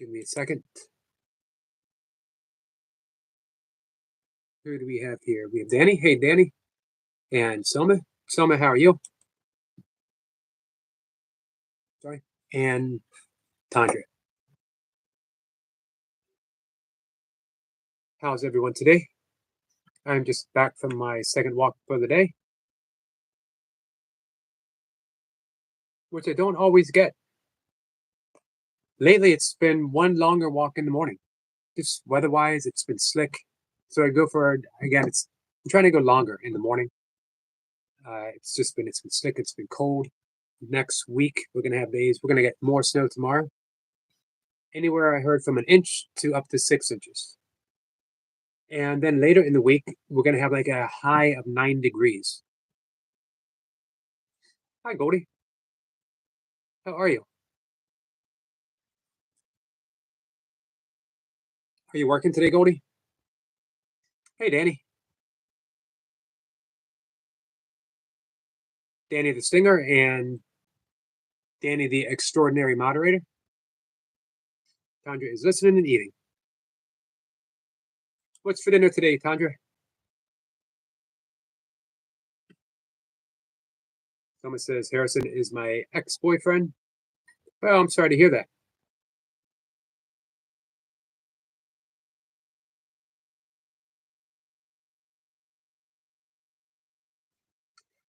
Give me a second. Who do we have here? We have Danny. Hey, Danny. And Selma. Selma, how are you? Sorry. And Tandra. How's everyone today? I'm just back from my second walk for the day, which I don't always get. Lately, it's been one longer walk in the morning. Just weather-wise, it's been slick. So I go for, again, I'm trying to go longer in the morning. It's been slick, it's been cold. Next week, we're going to have days, we're going to get more snow tomorrow. Anywhere I heard from an inch to up to 6 inches. And then later in the week, we're going to have like a high of 9 degrees. Hi, Goldie. How are you? Are you working today, Goldie? Hey, Danny. Danny the Stinger and Danny the Extraordinary Moderator. Tandra is listening and eating. What's for dinner today, Tandra? Someone says Harrison is my ex-boyfriend. Well, I'm sorry to hear that.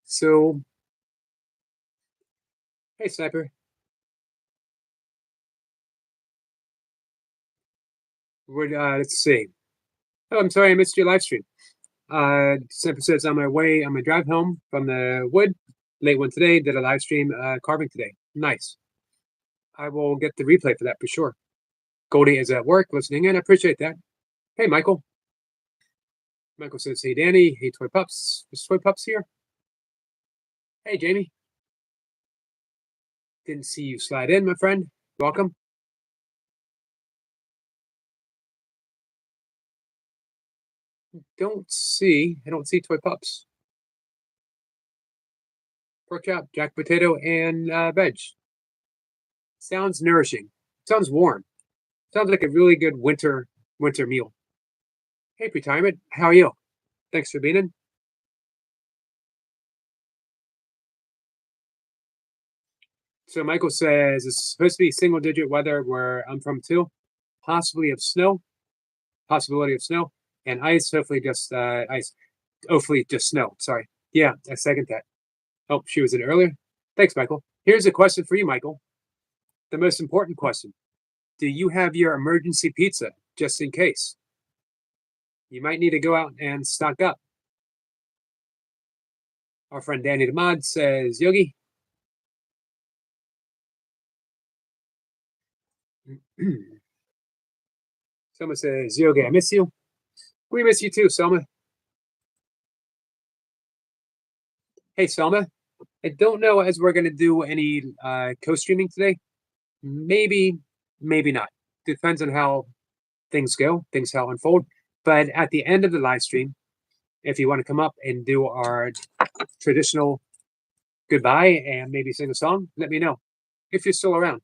So, hey, Sniper. Let's see. Oh, I'm sorry, I missed your live stream. Sniper says on my drive home from the wood, late one today, did a live stream carving today. Nice. I will get the replay for that for sure. Goldie is at work listening in. I appreciate that. Hey, Michael. Michael says, hey, Danny. Hey, Toy Pups. Is Toy Pups here? Hey, Jamie. Didn't see you slide in, my friend. Welcome. I don't see Toy Pups. Pork chop, jack potato, and veg. Sounds nourishing. Sounds warm. Sounds like a really good winter meal. Hey, Retirement. How are you? Thanks for being in. So Michael says it's supposed to be single-digit weather where I'm from too. Possibility of snow, and ice. Hopefully just ice. Hopefully just snow. Sorry. Yeah, I second that. Oh, she was in earlier. Thanks, Michael. Here's a question for you, Michael. The most important question. Do you have your emergency pizza just in case? You might need to go out and stock up. Our friend Danny the Mod says, Yogi. Selma says, Yogi, I miss you. We miss you too, Selma. Hey, Selma. I don't know as we're going to do any co-streaming today. Maybe not. Depends on how things go, how unfold. But at the end of the live stream, if you want to come up and do our traditional goodbye and maybe sing a song, let me know if you're still around.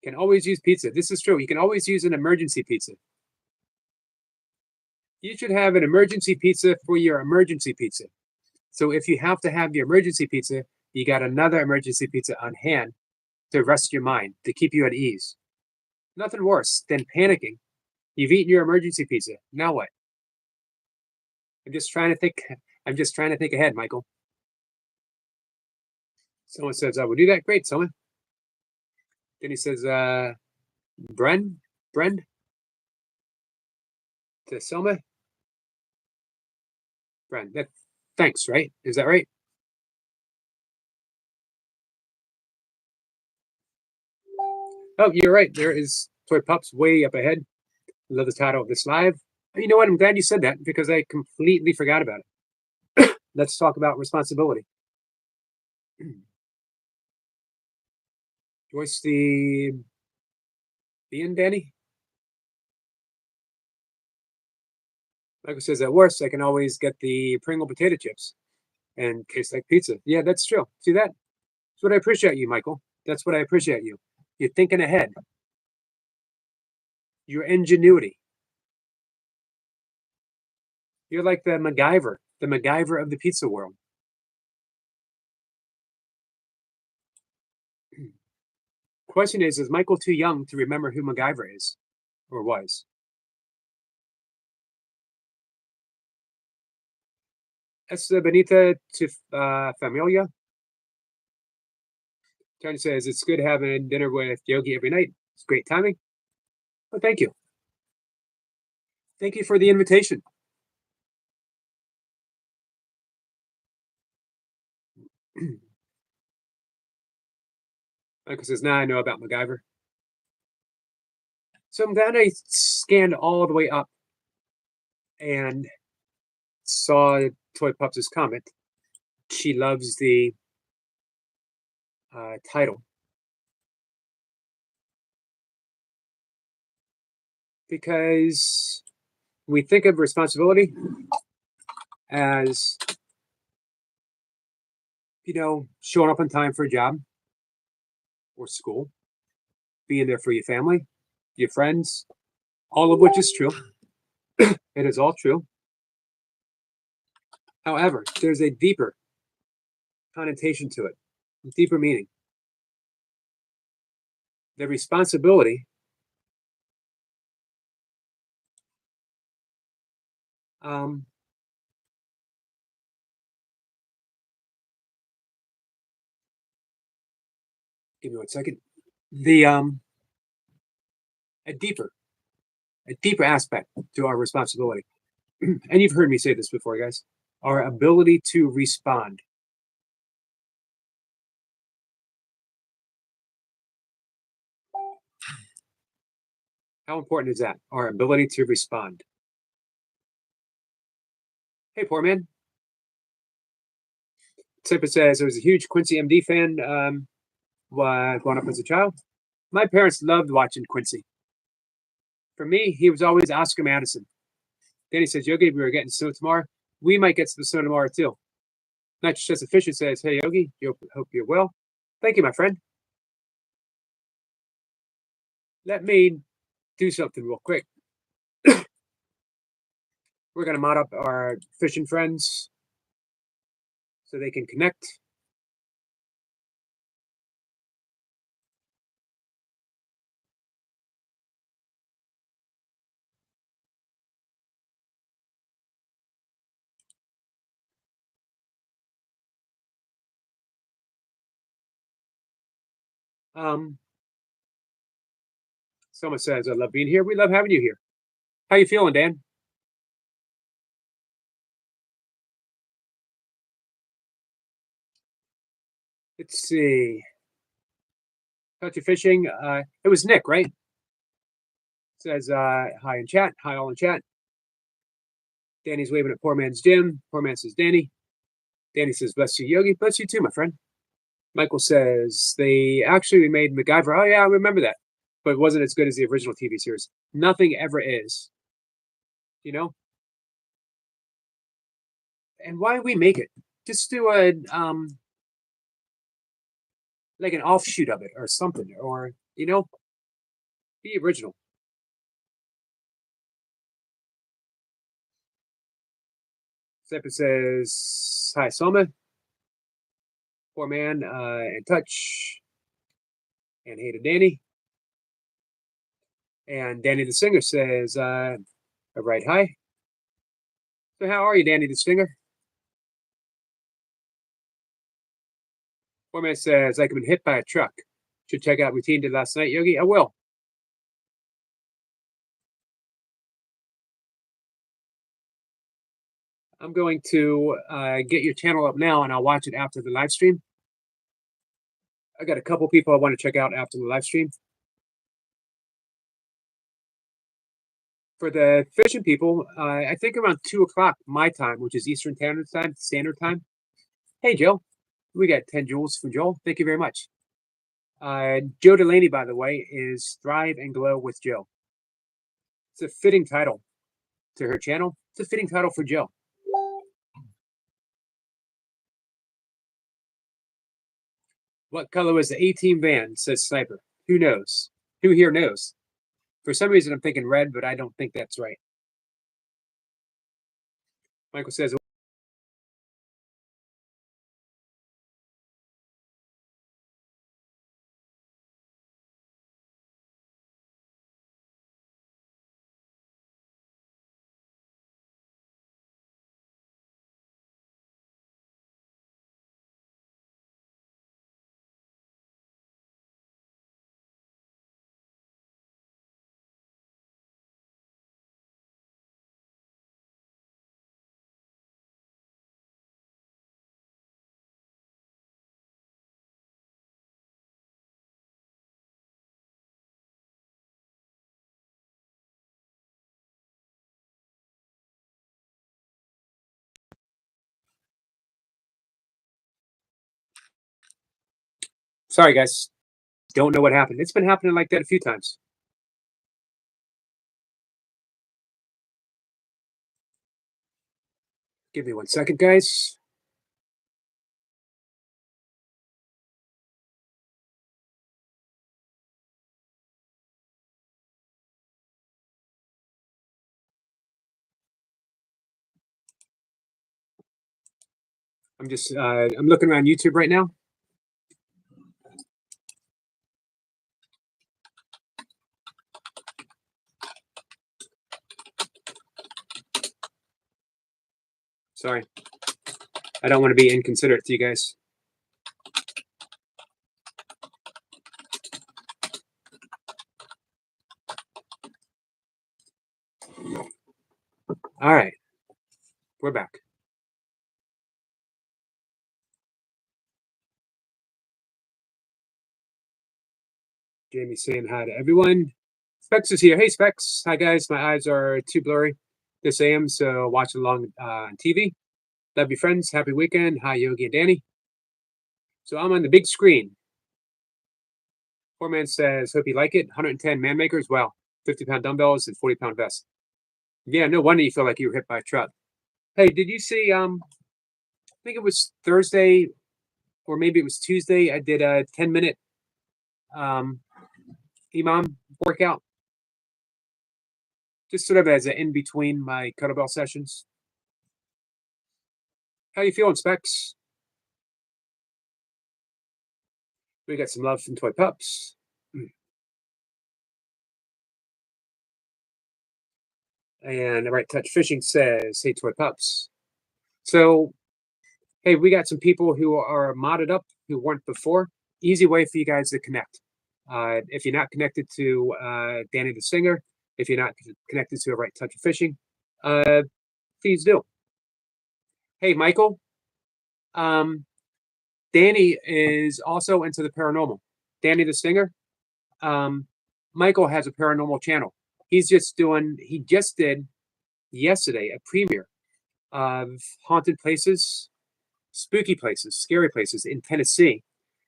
Can always use pizza. This is true. You can always use an emergency pizza. You should have an emergency pizza for your emergency pizza. So if you have to have your emergency pizza, you got another emergency pizza on hand to rest your mind, to keep you at ease. Nothing worse than panicking. You've eaten your emergency pizza. Now what? I'm just trying to think ahead, Michael. Someone says, I will do that. Great, someone. Then he says, Brend to Selma. Brend, thanks, right? Is that right? Oh, you're right. There is Toy Pups way up ahead. I love the title of this live. You know what? I'm glad you said that because I completely forgot about it. Let's talk about responsibility. Joyce the Ian Danny? Michael says, at worst, I can always get the Pringle potato chips and taste like pizza. Yeah, that's true. See that? That's what I appreciate you, Michael. That's what I appreciate you. You're thinking ahead. Your ingenuity. You're like the MacGyver of the pizza world. Question is Michael too young to remember who MacGyver is or was? Es Benita to Familia. Tony says it's good having dinner with Yogi every night. It's great timing. Well, thank you. Thank you for the invitation. Michael says, now I know about MacGyver. So I'm glad I scanned all the way up and saw Toy Pups' comment. She loves the title because we think of responsibility as, showing up on time for a job or school, being there for your family, your friends, all of which is true. It is all true. However, there's a deeper connotation to it, a deeper meaning. The responsibility um, give me 1 second. The a deeper, a deeper aspect to our responsibility. And you've heard me say this before, guys. Our ability to respond. How important is that? Our ability to respond. Hey, poor man. Tipper says I was a huge Quincy MD fan growing up as a child. My parents loved watching Quincy. For me, he was always Oscar Madison. Then he says, Yogi, we were getting snow tomorrow. We might get some snow tomorrow too. Not just a Fisher says, hey, Yogi, hope you're well. Thank you, my friend. Let me do something real quick. We're going to mod up our fishing friends so they can connect. Someone says, I love being here. We love having you here. How you feeling, Dan? Let's see. Touch of fishing. It was Nick, right? Says hi in chat. Hi all in chat. Danny's waving at poor man's gym. Poor man says Danny. Danny says bless you, Yogi. Bless you too, my friend. Michael says they actually made MacGyver. Oh yeah, I remember that, but it wasn't as good as the original TV series. Nothing ever is. You know. And why we make it? Just do a like an offshoot of it or something, or be original. Stephen says hi, Soma. Poor man, and touch, and hey to Danny. And Danny the singer says, "All right, hi." So how are you, Danny the singer? Poor man says, "Like I've been hit by a truck. Should check out routine did last night, Yogi. I will." I'm going to get your channel up now, and I'll watch it after the live stream. I got a couple people I want to check out after the live stream. For the fishing people, I think around 2 o'clock my time, which is Eastern Standard Time. Hey, Joe. We got 10 joules from Joel. Thank you very much. Joe Delaney, by the way, is Thrive and Glow with Joe. It's a fitting title to her channel. It's a fitting title for Joe. What color was the A-team van? Says Sniper. Who knows? Who here knows? For some reason, I'm thinking red, but I don't think that's right. Michael says, sorry, guys. Don't know what happened. It's been happening like that a few times. Give me 1 second, guys. I'm looking around YouTube right now. Sorry. I don't want to be inconsiderate to you guys. All right. We're back. Jamie saying hi to everyone. Specs is here. Hey, Specs. Hi, guys. My eyes are too blurry this AM, so watch along on TV. Love you, friends. Happy weekend. Hi, Yogi and Danny. So I'm on the big screen. Poor man says, hope you like it. 110 man makers. Wow. 50-pound dumbbells and 40-pound vest. Yeah, no wonder you feel like you were hit by a truck. Hey, did you see, I think it was Thursday or maybe it was Tuesday, I did a 10-minute EMOM workout. Just sort of as an in between my kettlebell sessions. How you feeling, Specs? We got some love from Toy Pups. And the Right Touch Fishing says, hey, Toy Pups. So, hey, we got some people who are modded up who weren't before. Easy way for you guys to connect. If you're not connected to Danny the Singer, if you're not connected to a Right Touch of Fishing, please do. Hey, Michael. Danny is also into the paranormal. Danny the Singer. Michael has a paranormal channel. He just did yesterday a premiere of haunted places, spooky places, scary places in Tennessee.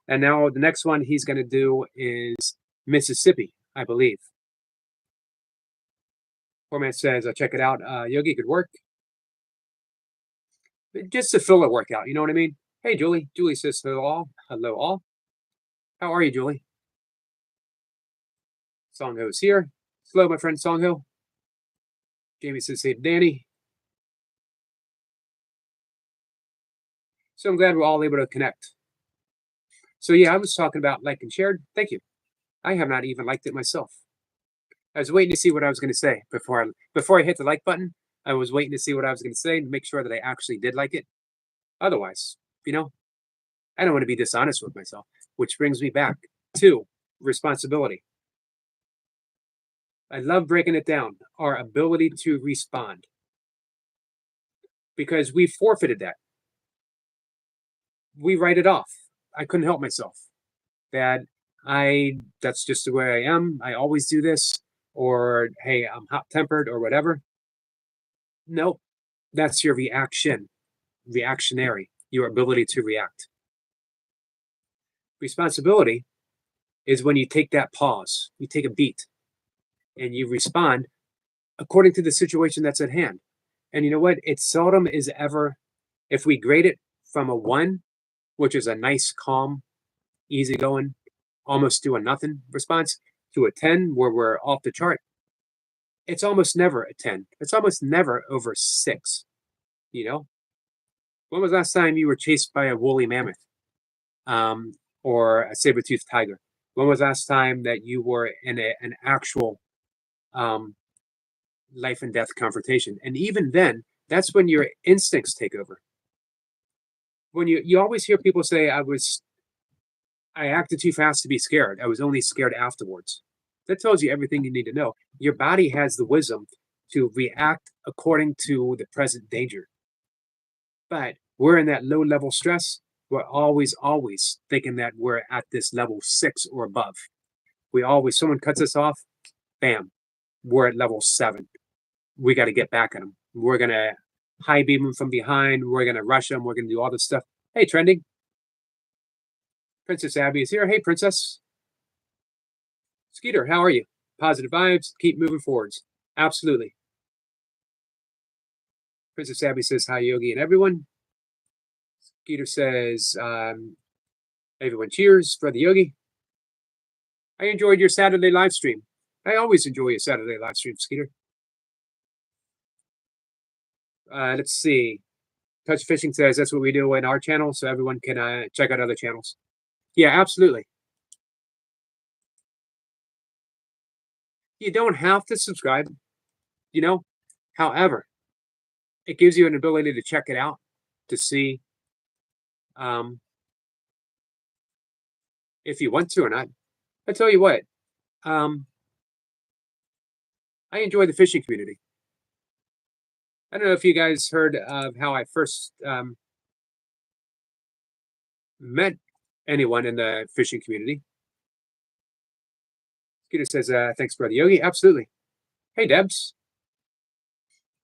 And now the next one he's going to do is Mississippi, I believe. Poor man says, check it out. Yogi, good work. Just a filler workout, you know what I mean? Hey, Julie. Julie says hello all. Hello all. How are you, Julie? Songho is here. Hello, my friend Songho. Jamie says, hey, Danny. So I'm glad we're all able to connect. So yeah, I was talking about like and shared. Thank you. I have not even liked it myself. I was waiting to see what I was going to say before I hit the like button. I was waiting to see what I was going to say to make sure that I actually did like it. Otherwise, I don't want to be dishonest with myself, which brings me back to responsibility. I love breaking it down, our ability to respond, because we forfeited that. We write it off. I couldn't help myself. That's just the way I am. I always do this, or hey, I'm hot tempered or whatever. Nope. That's your reactionary, your ability to react. Responsibility is when you take that pause, you take a beat, and you respond according to the situation that's at hand. And you know what? It seldom is ever, if we grade it from a 1, which is a nice, calm easygoing, almost doing nothing response, to a 10 where we're off the chart. It's almost never a 10. It's almost never over 6, you know? When was the last time you were chased by a woolly mammoth, um, or a saber-toothed tiger? When was the last time that you were in an actual um, life and death confrontation? And even then, that's when your instincts take over. When you always hear people say, I acted too fast to be scared. I was only scared afterwards." That tells you everything you need to know. Your body has the wisdom to react according to the present danger. But we're in that low level stress. We're always thinking that we're at this level 6 or above. Someone cuts us off, bam, we're at level 7. We got to get back at them. We're going to high beam them from behind. We're going to rush them. We're going to do all this stuff. Hey, trending. Princess Abby is here. Hey, Princess. Skeeter, how are you? Positive vibes. Keep moving forwards. Absolutely. Princess Abby says hi, Yogi, and everyone. Skeeter says, everyone cheers for the Yogi. I enjoyed your Saturday live stream. I always enjoy a Saturday live stream, Skeeter. Let's see. Touch Fishing says that's what we do in our channel, so everyone can check out other channels. Yeah, absolutely. You don't have to subscribe, you know. However, it gives you an ability to check it out, to see um, if you want to or not. I tell you what, um, I enjoy the fishing community. I don't know if you guys heard of how I first met anyone in the fishing community. Skeeter says, thanks, Brother Yogi. Absolutely. Hey, Debs.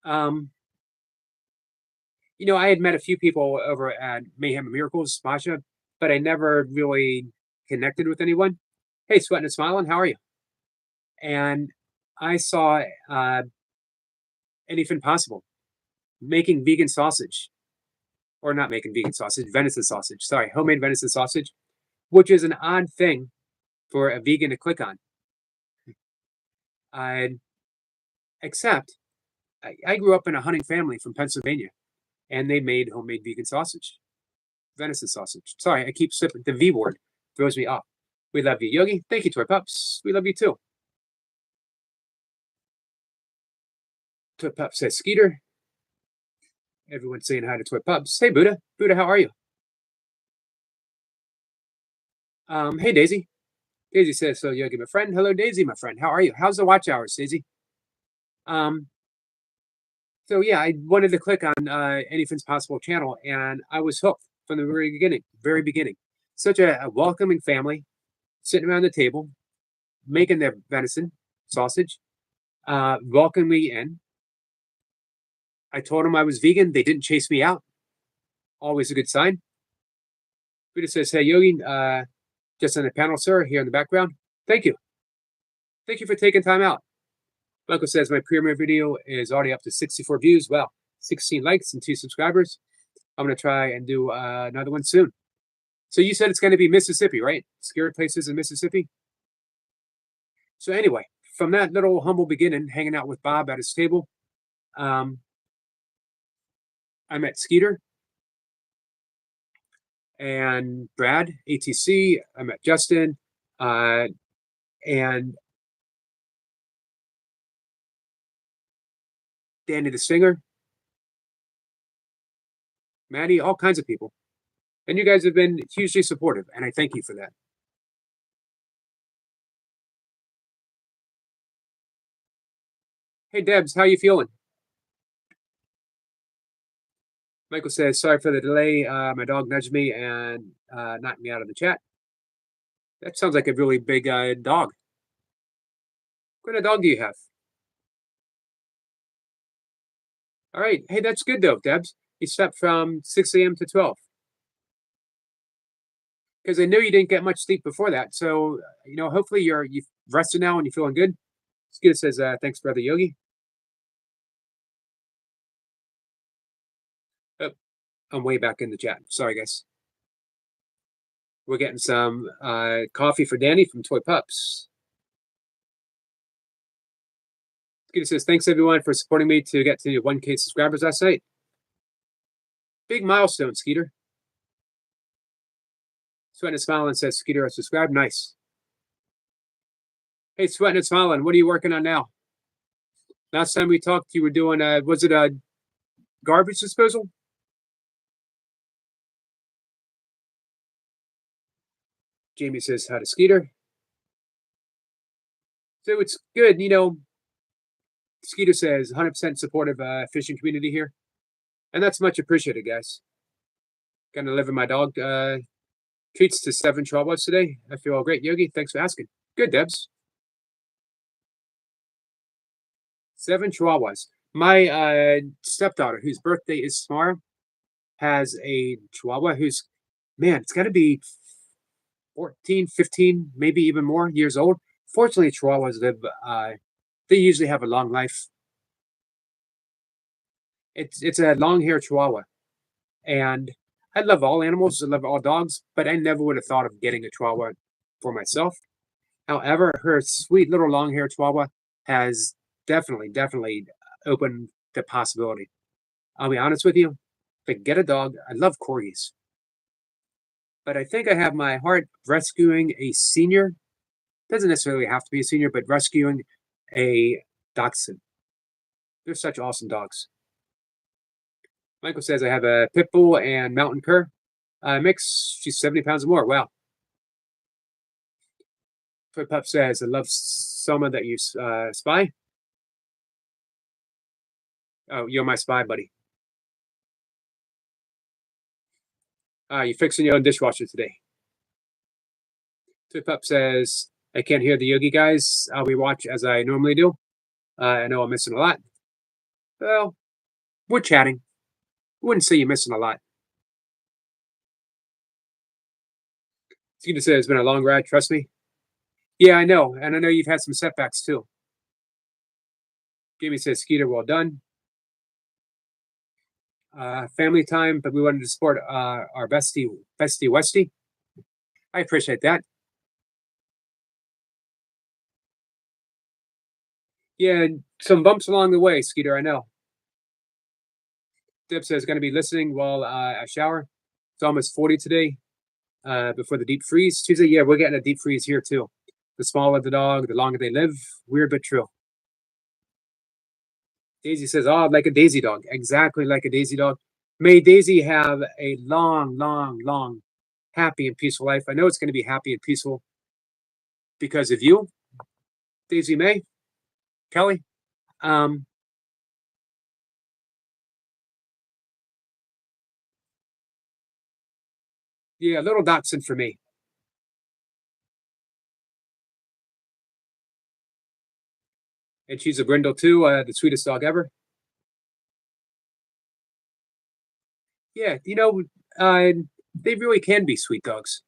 Um, I had met a few people over at Mayhem and Miracles, Masha, but I never really connected with anyone. Hey, Sweating and Smiling, how are you? And I saw Anything Possible making vegan sausage, or not making vegan sausage, venison sausage. Sorry, homemade venison sausage, which is an odd thing for a vegan to click on. I Except I grew up in a hunting family from Pennsylvania, and they made homemade vegan sausage, venison sausage. Sorry, I keep slipping. The V word throws me off. We love you, Yogi. Thank you, Toy Pups. We love you too. Toy Pups says Skeeter. Everyone's saying hi to Toy Pups. Hey, Buddha. Buddha, how are you? Hey, Daisy. Daisy says, so Yogi, my friend. Hello, Daisy, my friend. How are you? How's the watch hours, Daisy? Um, so yeah, I wanted to click on Anything's Possible channel, and I was hooked from the very beginning. Very beginning. Such a welcoming family, sitting around the table, making their venison sausage, welcoming me in. I told them I was vegan. They didn't chase me out. Always a good sign. Buddha says, hey, Yogi, just on the panel, sir, here in the background. Thank you. Thank you for taking time out. Michael says, my premiere video is already up to 64 views. Well, 16 likes and 2 subscribers. I'm going to try and do another one soon. So you said it's going to be Mississippi, right? Scary places in Mississippi. So anyway, from that little humble beginning, hanging out with Bob at his table, I met Skeeter and Brad, ATC. I met Justin, and Danny the singer, Maddie, all kinds of people. And you guys have been hugely supportive, and I thank you for that. Hey, Debs, how you feeling? Michael says, sorry for the delay. My dog nudged me and knocked me out of the chat. That sounds like a really big dog. What kind of dog do you have? All right. Hey, that's good, though, Debs. You slept from 6 a.m. to 12. Because I know you didn't get much sleep before that. So, hopefully you've rested now and you're feeling good. Skid says, thanks, Brother Yogi. Oh, I'm way back in the chat. Sorry, guys. We're getting some coffee for Danny from Toy Pups. Skeeter says, thanks everyone for supporting me to get to 1K subscribers last night. Big milestone, Skeeter. Sweating and Smiling says, Skeeter, subscribe. Nice. Hey, Sweating and Smiling, what are you working on now? Last time we talked, you were doing, was it a garbage disposal? Jamie says, hi to Skeeter. So it's good, Skeeter says 100% supportive fishing community here. And that's much appreciated, guys. Gonna live with my dog. Treats to 7 chihuahuas today. I feel all great, Yogi. Thanks for asking. Good, Debs. 7 chihuahuas. My stepdaughter, whose birthday is tomorrow, has a chihuahua who's, man, it's got to be 14, 15, maybe even more years old. Fortunately, chihuahuas live, they usually have a long life. It's a long-haired chihuahua. And I love all animals. I love all dogs, but I never would have thought of getting a chihuahua for myself. However, her sweet little long-haired chihuahua has definitely opened the possibility. I'll be honest with you. If I get a dog, I love corgis. But I think I have my heart rescuing a senior. Doesn't necessarily have to be a senior, but rescuing a dachshund. They're such awesome dogs. Michael says I have a pit bull and mountain cur mix. She's 70 pounds or more. Wow. Toy Pup says I love Soma that you spy. Oh, you're my spy, buddy. You're fixing your own dishwasher today. Toy Pup says I can't hear the Yogi guys. I'll rewatch as I normally do. I know I'm missing a lot. Well, we're chatting. I wouldn't say you're missing a lot. Skeeter says it's been a long ride, trust me. Yeah, I know. And I know you've had some setbacks too. Jamie says, Skeeter, well done. Family time, but we wanted to support our bestie Westy. I appreciate that. Yeah, some bumps along the way, Skeeter, I know. Deb says going to be listening while I shower. It's almost 40 today before the deep freeze. Tuesday, yeah, we're getting a deep freeze here too. The smaller the dog, the longer they live. Weird but true. Daisy says, oh, like a Daisy dog. Exactly like a Daisy dog. May Daisy have a long, happy and peaceful life. I know it's going to be happy and peaceful because of you, Daisy May, Kelly. Yeah, little dachshund for me. And she's a brindle too, the sweetest dog ever. Yeah, they really can be sweet dogs.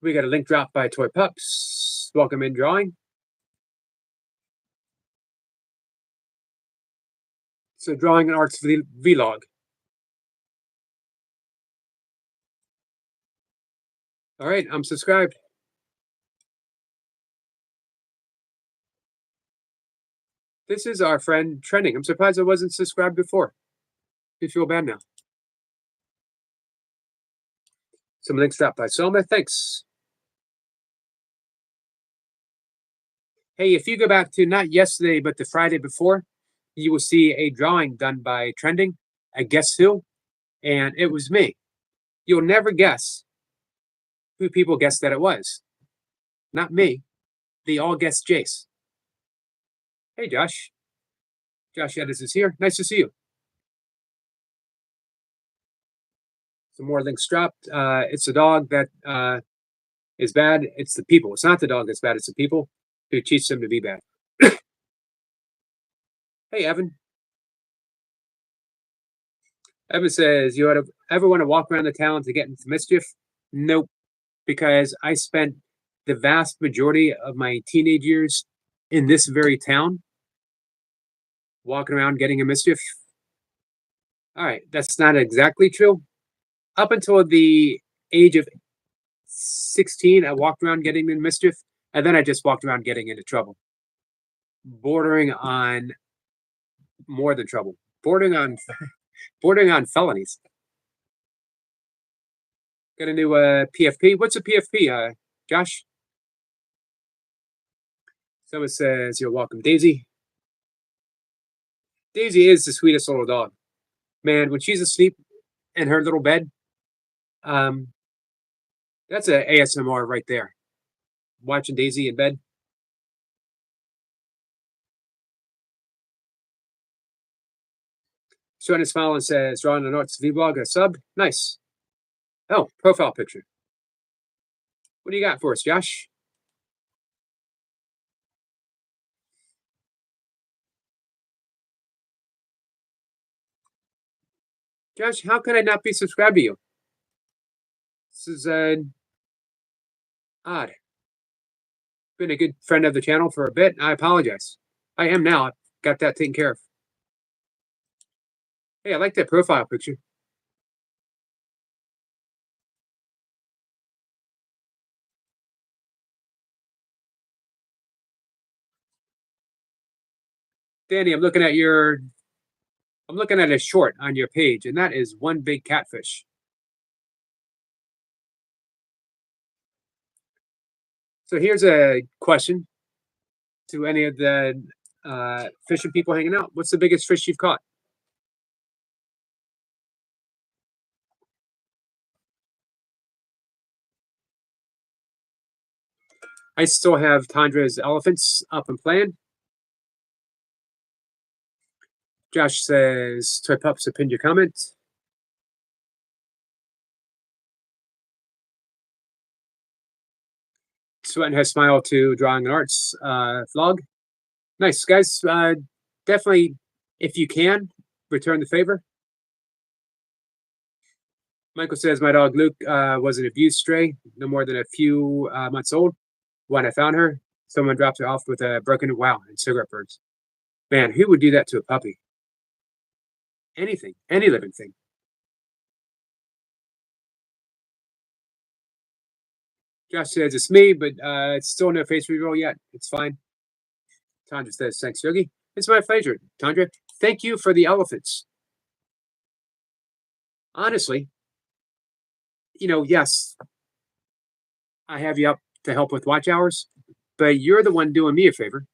We got a link drop by Toy Pups. Welcome in drawing. So drawing and arts vlog. All right, I'm subscribed. This is our friend Trending. I'm surprised I wasn't subscribed before. I feel bad now. Some links dropped by Selma. Thanks. Hey, if you go back to not yesterday, but the Friday before, you will see a drawing done by Trending. I guess who? And it was me. You'll never guess who people guessed that it was. Not me. They all guessed Jace. Hey, Josh. Josh Edis is here. Nice to see you. Some more links dropped. It's the dog that is bad. It's the people. It's not the dog that's bad. It's the people who teach them to be bad. Hey, Evan. Evan says, you ever want to walk around the town to get into mischief? Nope. Because I spent the vast majority of my teenage years in this very town walking around getting in mischief. All right, that's not exactly true. Up until the age of 16, I walked around getting in mischief, and then I just walked around getting into trouble, bordering on more than trouble, bordering on bordering on felonies. Got a new PFP. What's a PFP, Josh? Someone says you're welcome, Daisy. Daisy is the sweetest little dog, man. When she's asleep in her little bed, um, that's a ASMR right there. Watching Daisy in bed. Showing a smile and says, "Drawing an arts vlog a sub. Nice. Oh, profile picture. What do you got for us, Josh? Josh, how can I not be subscribed to you? This is odd. Been a good friend of the channel for a bit. I apologize. I am now. I've got that taken care of. Hey, I like that profile picture. Danny, I'm looking at a short on your page, and that is one big catfish. So here's a question to any of the fishing people hanging out. What's the biggest fish you've caught? I still have Tandra's elephants up and playing. Josh says, Toy Pups, pinned your comment. Sweat and has smile to drawing and arts vlog. Nice, guys. Definitely, if you can, return the favor. Michael says, my dog Luke was an abused stray, no more than a few months old. When I found her, someone dropped her off with a broken wow and cigarette burns. Man, who would do that to a puppy? Anything, any living thing. Josh says it's me, but it's still no face reveal yet. It's fine. Tandra says, thanks, Yogi. It's my pleasure, Tandra. Thank you for the elephants. Honestly, yes, I have you up to help with watch hours, but you're the one doing me a favor.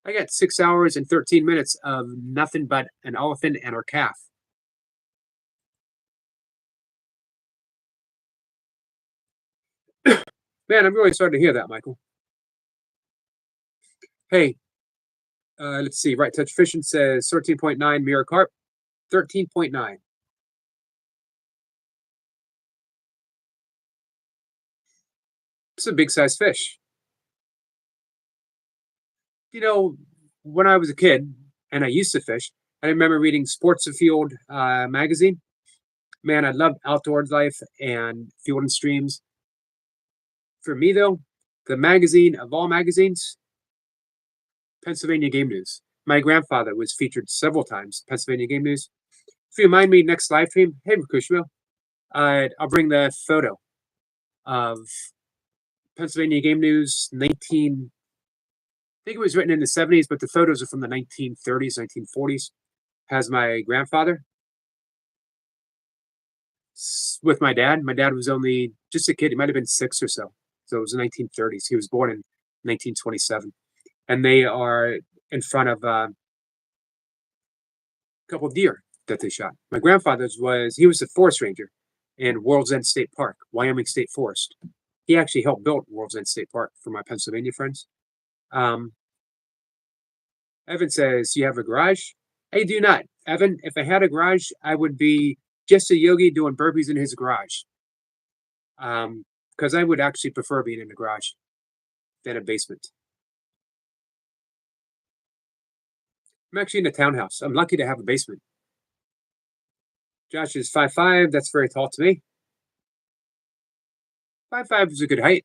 I got 6 hours and 13 minutes of nothing but an elephant and her calf. Man, I'm really sorry to hear that, Michael. Hey, let's see. Right Touch Fishing says 13.9 mirror carp, 13.9. It's a big size fish. You know, when I was a kid and I used to fish, I remember reading Sports Afield magazine. Man, I loved outdoors life and field and streams. For me, though, the magazine of all magazines, Pennsylvania Game News. My grandfather was featured several times, Pennsylvania Game News. If you remind me next live stream, hey, Rakushimo, I'll bring the photo of Pennsylvania Game News 19. I think it was written in the 70s, but the photos are from the 1930s, 1940s. Has my grandfather with my dad. My dad was only just a kid. He might have been 6 or so. So it was the 1930s. He was born in 1927. And they are in front of a couple of deer that they shot. My grandfather's he was a forest ranger in World's End State Park, Wyoming State Forest. He actually helped build World's End State Park for my Pennsylvania friends. Um, Evan says, you have a garage? I do not. Evan, if I had a garage, I would be just a yogi doing burpees in his garage. Because I would actually prefer being in the garage than a basement. I'm actually in a townhouse. I'm lucky to have a basement. Josh is 5'5". That's very tall to me. 5'5" is a good height.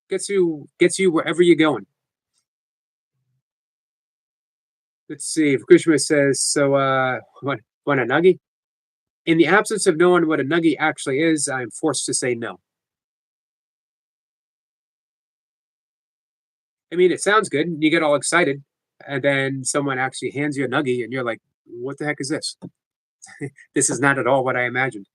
Gets you wherever you're going. Let's see. Fukushima says, so want a nuggie? In the absence of knowing what a nuggie actually is, I'm forced to say no. I mean, it sounds good. You get all excited, and then someone actually hands you a nuggie, and you're like, what the heck is this? This is not at all what I imagined.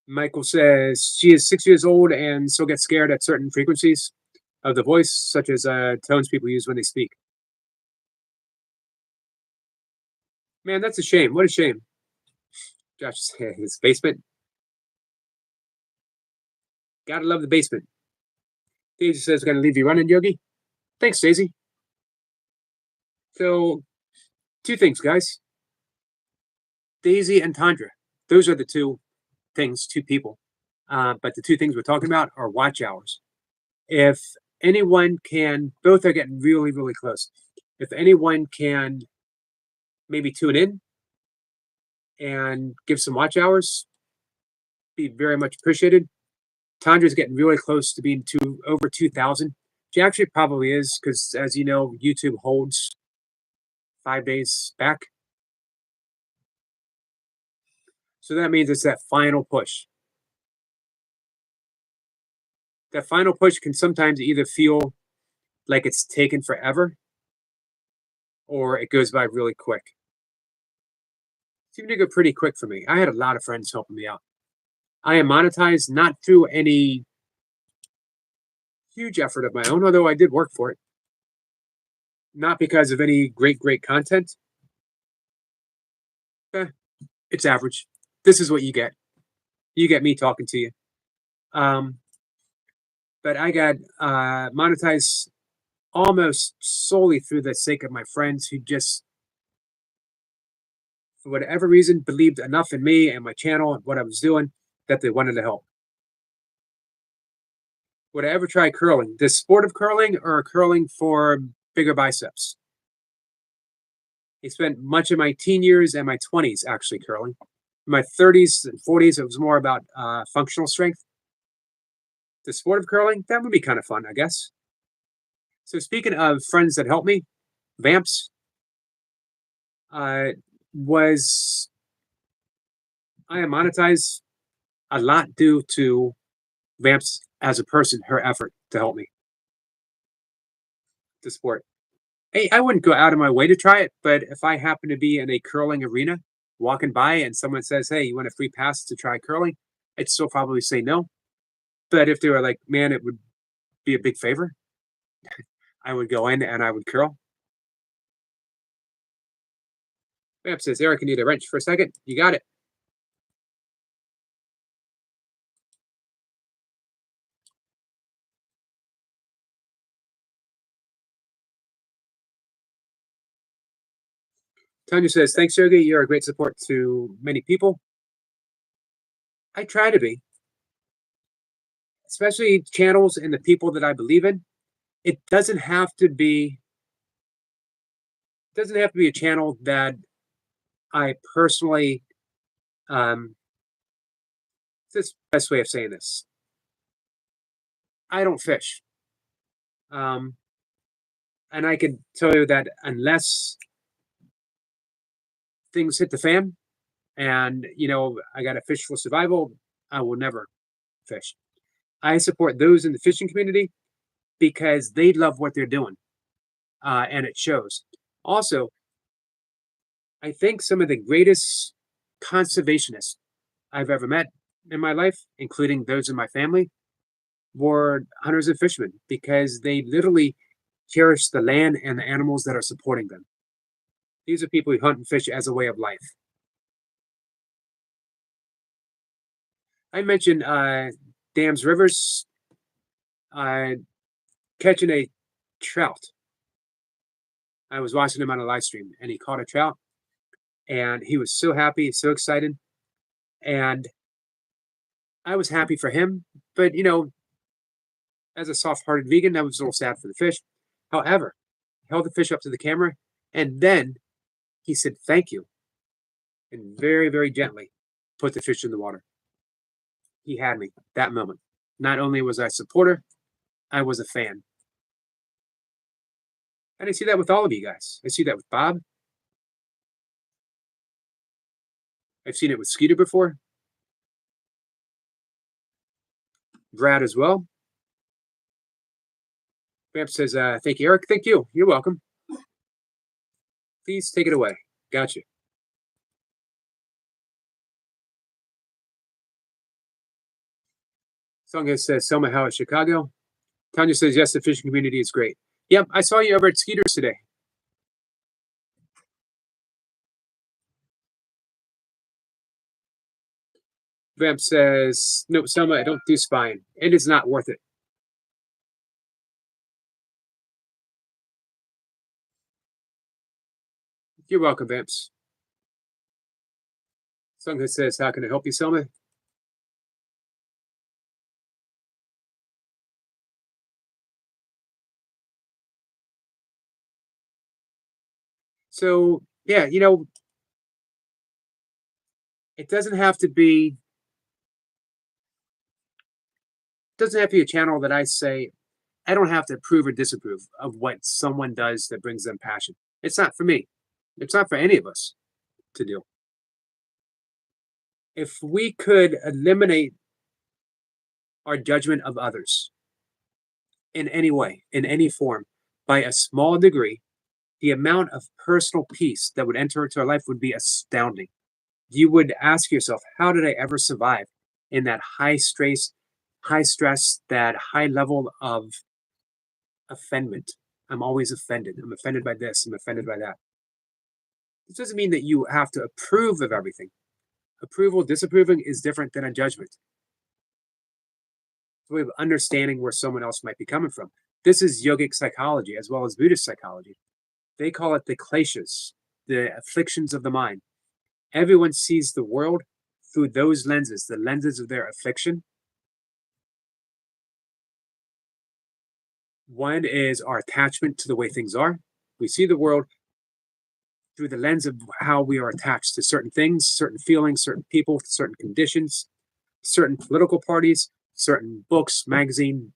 Michael says she is 6 years old and still gets scared at certain frequencies of the voice, such as tones people use when they speak. Man, that's a shame. What a shame. Josh, his basement. Gotta love the basement. Daisy says, gonna leave you running, Yogi. Thanks, Daisy. So, two things, guys. Daisy and Tandra. Those are the two things, two people. But the two things we're talking about are watch hours. If anyone can, both are getting really, really close. If anyone can maybe tune in and give some watch hours, be very much appreciated. Tandra's getting really close to being to over 2,000. She actually probably is because, as you know, YouTube holds 5 days back. So that means it's that final push. That final push can sometimes either feel like it's taken forever or it goes by really quick. It seemed to go pretty quick for me. I had a lot of friends helping me out. I am monetized not through any huge effort of my own, although I did work for it. Not because of any great content. Eh, it's average. This is what you get. You get me talking to you. Um, but I got monetized almost solely through the sake of my friends who just, for whatever reason, believed enough in me and my channel and what I was doing that they wanted to help. Would I ever try curling? The sport of curling or curling for bigger biceps? I spent much of my teen years and my 20s actually curling. In my 30s and 40s, it was more about functional strength. The sport of curling, that would be kind of fun, I guess. So, speaking of friends that helped me, Vamps uh, was, I am monetized a lot due to Vamps as a person, her effort to help me, the sport. Hey, I wouldn't go out of my way to try it, but if I happen to be in a curling arena walking by and someone says, hey, you want a free pass to try curling? I'd still probably say no. But if they were like, man, it would be a big favor, I would go in and I would curl. Vamp says, Eric, you need a wrench for a second. You got it. Tanya says, thanks, Yogi. You're a great support to many people. I try to be, especially channels and the people that I believe in. It doesn't have to be a channel that I personally this is the best way of saying this. I don't fish. Um, and I can tell you that unless things hit the fan and, I got to fish for survival, I will never fish. I support those in the fishing community because they love what they're doing and it shows. Also, I think some of the greatest conservationists I've ever met in my life, including those in my family, were hunters and fishermen because they literally cherish the land and the animals that are supporting them. These are people who hunt and fish as a way of life. I mentioned dams, rivers, uh, catching a trout. I was watching him on a live stream and he caught a trout and he was so happy, so excited. And I was happy for him. But, as a soft hearted vegan, I was a little sad for the fish. However, he held the fish up to the camera and then he said, thank you. And very, very gently put the fish in the water. He had me that moment. Not only was I a supporter, I was a fan. And I see that with all of you guys. I see that with Bob. I've seen it with Skeeter before. Brad as well. Vamp says, thank you, Eric. Thank you. You're welcome. Please take it away. Gotcha. Songa says, Selma, how is Chicago? Tanya says, yes, the fishing community is great. Yep, I saw you over at Skeeter's today. Vamp says, no, Selma, I don't do spying. It is not worth it. You're welcome, Vamps. Songa says, how can I help you, Selma? So, yeah, it doesn't have to be a channel that I say, I don't have to approve or disapprove of what someone does that brings them passion. It's not for me. It's not for any of us to do. If we could eliminate our judgment of others in any way, in any form, by a small degree, the amount of personal peace that would enter into our life would be astounding. You would ask yourself, how did I ever survive in that high stress, that high level of offendment? I'm always offended. I'm offended by this. I'm offended by that. This doesn't mean that you have to approve of everything. Approval, disapproving is different than a judgment. It's a way of understanding where someone else might be coming from. This is yogic psychology as well as Buddhist psychology. They call it the kleshas, the afflictions of the mind. Everyone sees the world through those lenses, the lenses of their affliction. One is our attachment to the way things are. We see the world through the lens of how we are attached to certain things, certain feelings, certain people, certain conditions, certain political parties, certain books, magazine,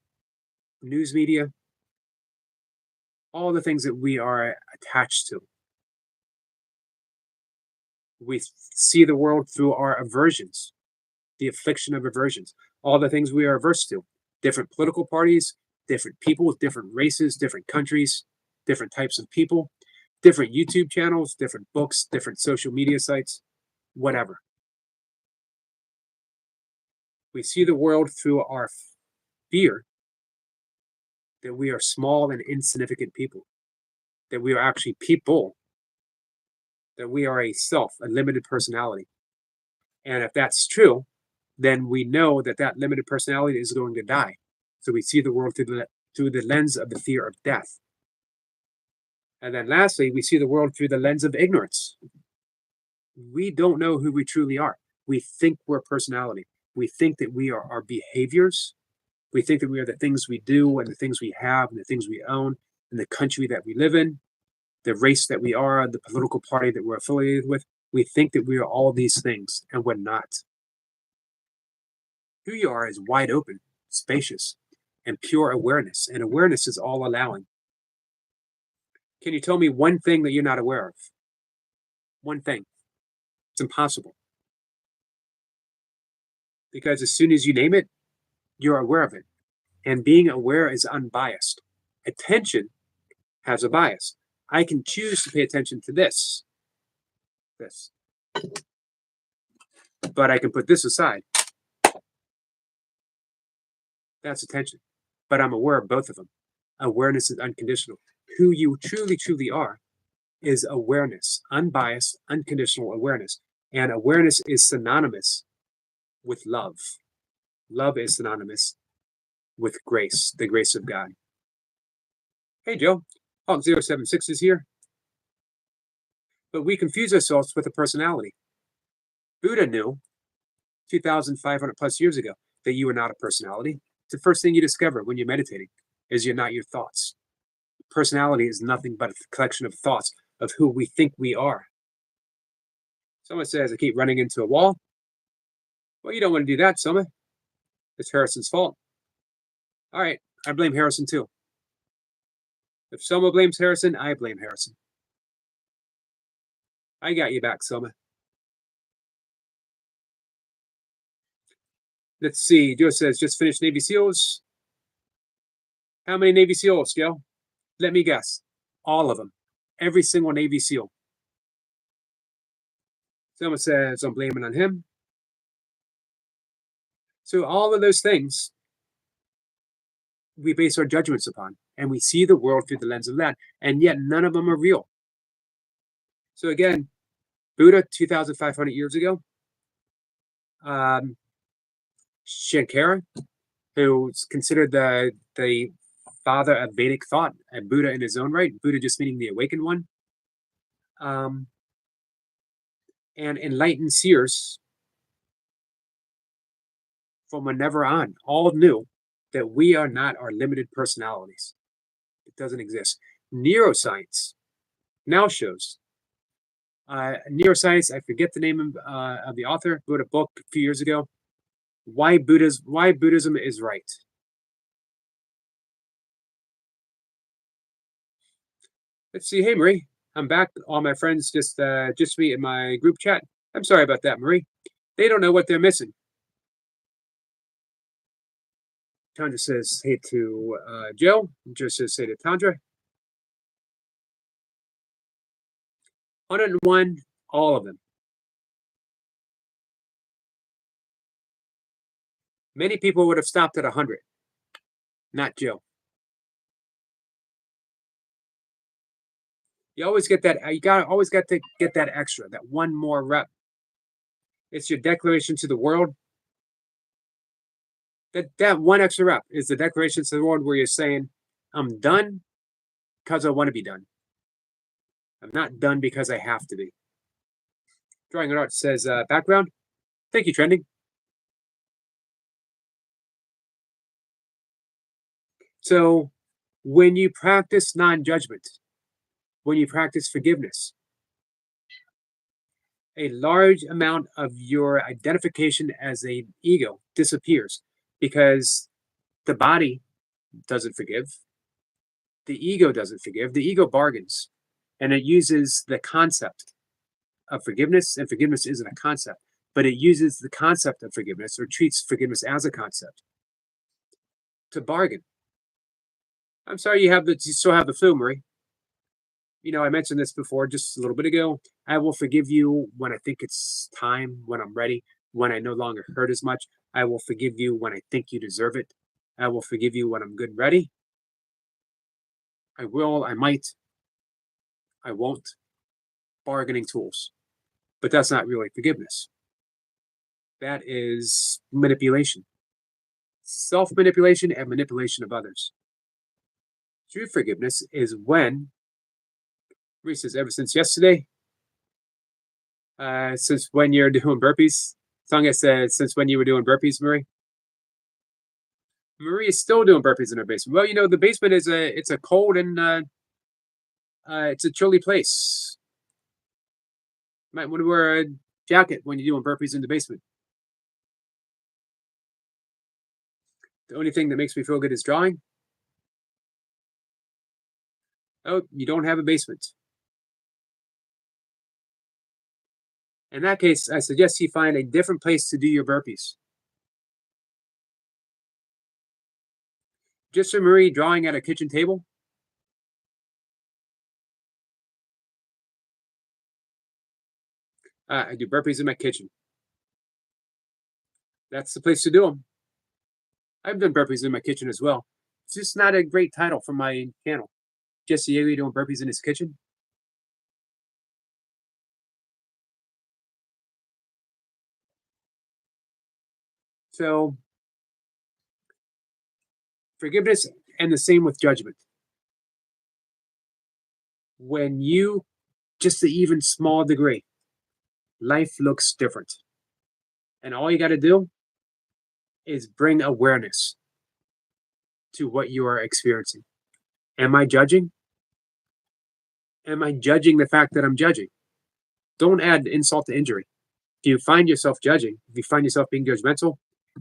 news media, all the things that we are attached to. We see the world through our aversions, the affliction of aversions, all the things we are averse to, different political parties, different people, different races, different countries, different types of people, different YouTube channels, different books, different social media sites, whatever. We see the world through our fear that we are small and insignificant people, that we are actually people, that we are a self, a limited personality. And if that's true, then we know that that limited personality is going to die. So we see the world through the lens of the fear of death. And then lastly, we see the world through the lens of ignorance. We don't know who we truly are. We think we're a personality. We think that we are our behaviors. We think that we are the things we do and the things we have and the things we own and the country that we live in, the race that we are, the political party that we're affiliated with. We think that we are all these things, and we're not. Who you are is wide open, spacious, and pure awareness. And awareness is all allowing. Can you tell me one thing that you're not aware of? One thing. It's impossible. Because as soon as you name it, you're aware of it. And being aware is unbiased. Attention has a bias. I can choose to pay attention to this, but I can put this aside. That's attention. But I'm aware of both of them. Awareness is unconditional. Who you truly, truly are is awareness, unbiased, unconditional awareness. And awareness is synonymous with love. Love is synonymous with grace, the grace of God. Hey, Joe. Hawk 076 is here. But we confuse ourselves with a personality. Buddha knew 2,500 plus years ago that you are not a personality. It's the first thing you discover when you're meditating is you're not your thoughts. Personality is nothing but a collection of thoughts of who we think we are. Someone says, I keep running into a wall. Well, you don't want to do that, Soma. It's Harrison's fault. All right, I blame Harrison too. If Selma blames Harrison, I blame Harrison. I got you back, Selma. Let's see. Joe says, just finished Navy SEALs. How many Navy SEALs, Joe? Let me guess. All of them. Every single Navy SEAL. Selma says, I'm blaming on him. So all of those things we base our judgments upon, and we see the world through the lens of that, and yet none of them are real. So again, Buddha 2,500 years ago, Shankara, who's considered the father of Vedic thought, and Buddha in his own right, Buddha just meaning the awakened one, and enlightened seers from whenever on all knew that we are not our limited personalities. It doesn't exist. Neuroscience now shows. Neuroscience, I forget the name of the author, wrote a book a few years ago. Why Buddhism is right. Let's see. Hey, Marie, I'm back. All my friends just me in my group chat. I'm sorry about that, Marie. They don't know what they're missing. Tandra says hey to Joe. Joe says hey to Tandra. 101, all of them. Many people would have stopped at 100, not Joe. You always get that. Always got to get that extra, that one more rep. It's your declaration to the world. That one extra rep is the declaration to the world where you're saying, I'm done because I want to be done. I'm not done because I have to be. Drawing an art says background. Thank you, Trending. So when you practice non-judgment, when you practice forgiveness, a large amount of your identification as an ego disappears because the body doesn't forgive. The ego doesn't forgive. The ego bargains, and it uses the concept of forgiveness, and forgiveness isn't a concept, but it uses the concept of forgiveness or treats forgiveness as a concept to bargain. I'm sorry you still have the flu, Marie. You know, I mentioned this before just a little bit ago. I will forgive you when I think it's time, when I'm ready, when I no longer hurt as much. I will forgive you when I think you deserve it. I will forgive you when I'm good and ready. I will, I might, I won't. Bargaining tools. But that's not really forgiveness. That is manipulation. Self-manipulation and manipulation of others. True forgiveness is when, Marie says, ever since yesterday, since when you're doing burpees. Tonga said, since when you were doing burpees, Marie? Marie is still doing burpees in her basement. Well, you know, the basement is it's a cold and it's a chilly place. Might want to wear a jacket when you're doing burpees in the basement. The only thing that makes me feel good is drawing. Oh, you don't have a basement. In that case, I suggest you find a different place to do your burpees. Just for Marie drawing at a kitchen table. I do burpees in my kitchen. That's the place to do them. I've done burpees in my kitchen as well. It's just not a great title for my channel. Jesse Ailey doing burpees in his kitchen. So forgiveness and the same with judgment. When you, just to even small degree, life looks different. And all you got to do is bring awareness to what you are experiencing. Am I judging? Am I judging the fact that I'm judging? Don't add insult to injury. If you find yourself judging, if you find yourself being judgmental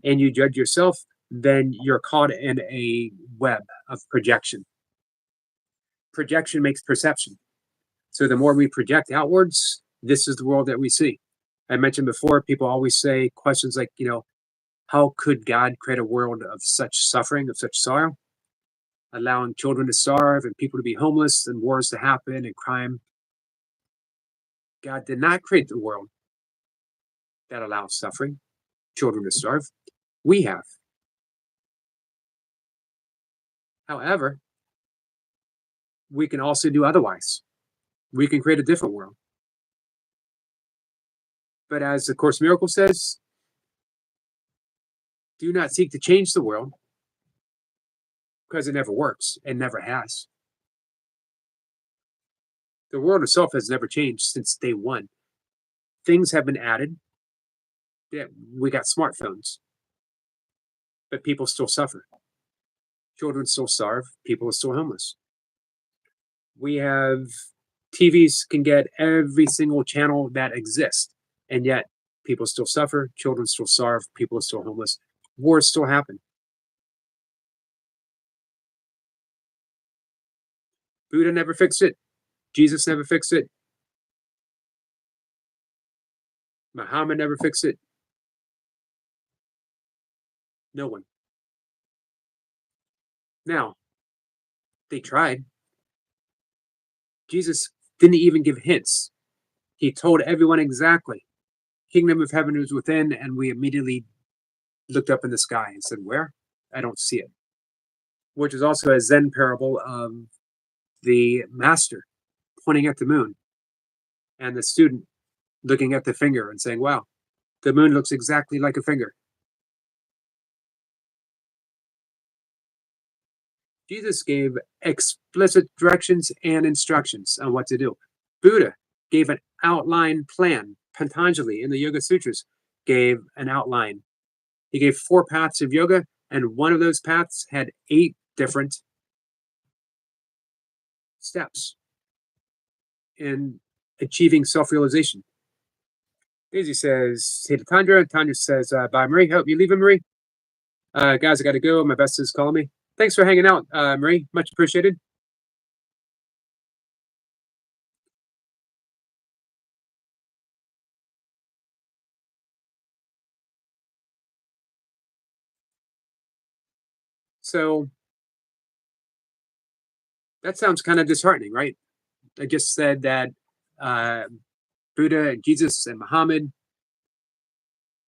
and you judge yourself, then you're caught in a web of projection. Projection makes perception. So the more we project outwards, this is the world that we see. I mentioned before, people always say questions like, how could God create a world of such suffering, of such sorrow, allowing children to starve and people to be homeless and wars to happen and crime? God did not create the world that allows suffering, children to starve. We have. However, we can also do otherwise. We can create a different world. But as the Course in Miracles says, do not seek to change the world because it never works and never has. The world itself has never changed since day one. Things have been added. Yeah, we got smartphones, but people still suffer. Children still starve. People are still homeless. We have TVs can get every single channel that exists, and yet people still suffer. Children still starve. People are still homeless. Wars still happen. Buddha never fixed it. Jesus never fixed it. Muhammad never fixed it. No one. Now, they tried. Jesus didn't even give hints. He told everyone exactly. Kingdom of heaven is within, and we immediately looked up in the sky and said, where? I don't see it. Which is also a Zen parable of the master pointing at the moon and the student looking at the finger and saying, wow, the moon looks exactly like a finger. Jesus gave explicit directions and instructions on what to do. Buddha gave an outline plan. Patanjali in the Yoga Sutras gave an outline. He gave 4 paths of yoga, and one of those paths had 8 different steps in achieving self-realization. Daisy says, hey to Tandra. Tandra says, bye, Marie. Hope you leaving, Marie. Guys, I got to go. My best is calling me. Thanks for hanging out, Marie. Much appreciated. So that sounds kind of disheartening, right? I just said that uh, Buddha, Jesus, and Muhammad,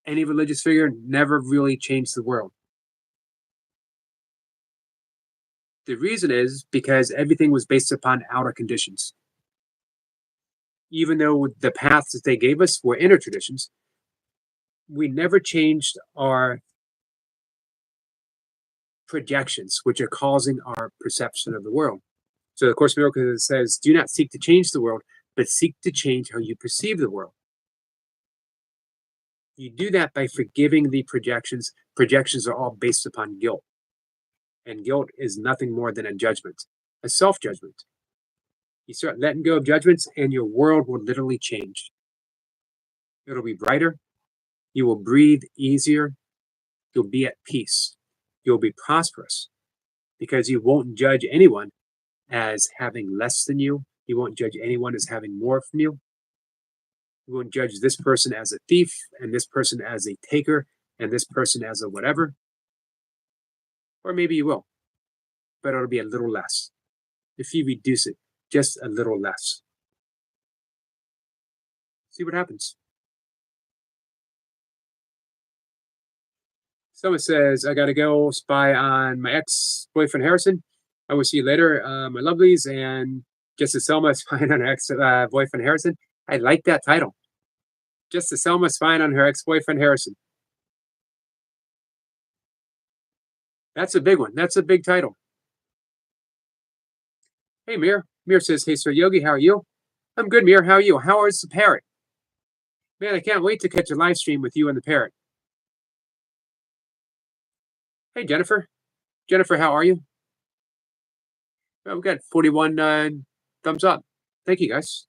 any religious figure, never really changed the world. The reason is because everything was based upon outer conditions. Even though the paths that they gave us were inner traditions, we never changed our projections, which are causing our perception of the world. So the Course in Miracles says, do not seek to change the world, but seek to change how you perceive the world. You do that by forgiving the projections. Projections are all based upon guilt. And guilt is nothing more than a judgment, a self-judgment. You start letting go of judgments and your world will literally change. It'll be brighter. You will breathe easier. You'll be at peace. You'll be prosperous because you won't judge anyone as having less than you. You won't judge anyone as having more from you. You won't judge this person as a thief and this person as a taker and this person as a whatever. Or maybe you will, but it'll be a little less. If you reduce it just a little less. See what happens. Someone says, I got to go spy on my ex-boyfriend, Harrison. I will see you later, my lovelies. And Justice Selma spying on her ex-boyfriend, Harrison. I like that title. Justice Selma spying on her ex-boyfriend, Harrison. That's a big one. That's a big title. Hey, Mir. Mir says, hey, Sir Yogi, how are you? I'm good, Mir. How are you? How is the parrot? Man, I can't wait to catch a live stream with you and the parrot. Hey, Jennifer. Jennifer, how are you? Oh, we've got 41 thumbs up. Thank you, guys.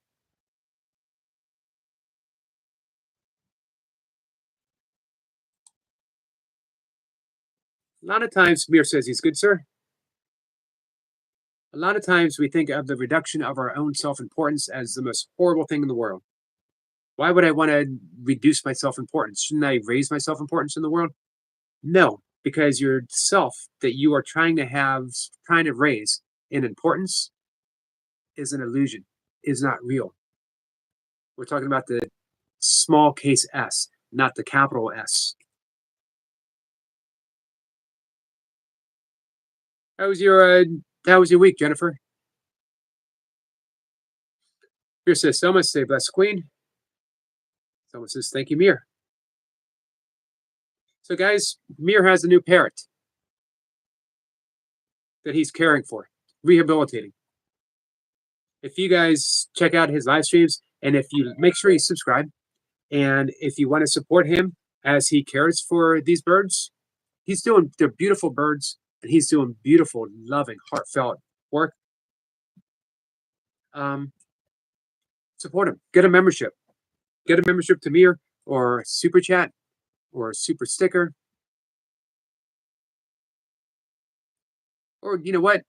A lot of times, Mir says he's good, sir. A lot of times we think of the reduction of our own self importance as the most horrible thing in the world. Why would I want to reduce my self importance? Shouldn't I raise my self importance in the world? No, because your self that you are trying to have, trying to raise in importance is an illusion, is not real. We're talking about the small case S, not the capital S. How was your how was your week, Jennifer? Here says Selma, say bless Queen. Selma says thank you, Mir. So guys, Mir has a new parrot that he's caring for, rehabilitating. If you guys check out his live streams and if you make sure you subscribe and if you want to support him as he cares for these birds, they're beautiful birds and he's doing beautiful, loving, heartfelt work. Um, support him. Get a membership. Get a membership to Mir or Super Chat or Super Sticker. Or you know what?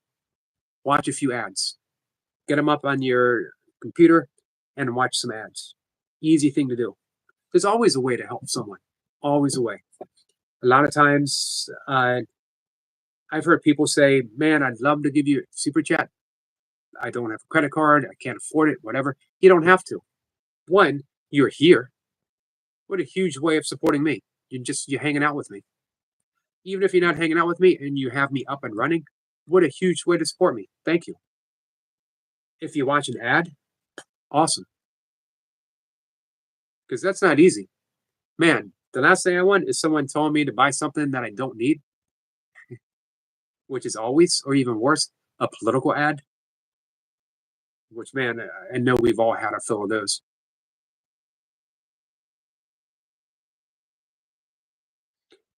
Watch a few ads. Get them up on your computer and watch some ads. Easy thing to do. There's always a way to help someone. Always a way. A lot of times, I've heard people say, "Man, I'd love to give you a super chat. I don't have a credit card. I can't afford it. Whatever." You don't have to. One, you're here. What a huge way of supporting me. You're hanging out with me. Even if you're not hanging out with me and you have me up and running, what a huge way to support me. Thank you. If you watch an ad, awesome. Because that's not easy. Man, the last thing I want is someone telling me to buy something that I don't need, which is always, or even worse, a political ad. Which, man, I know we've all had our fill of those.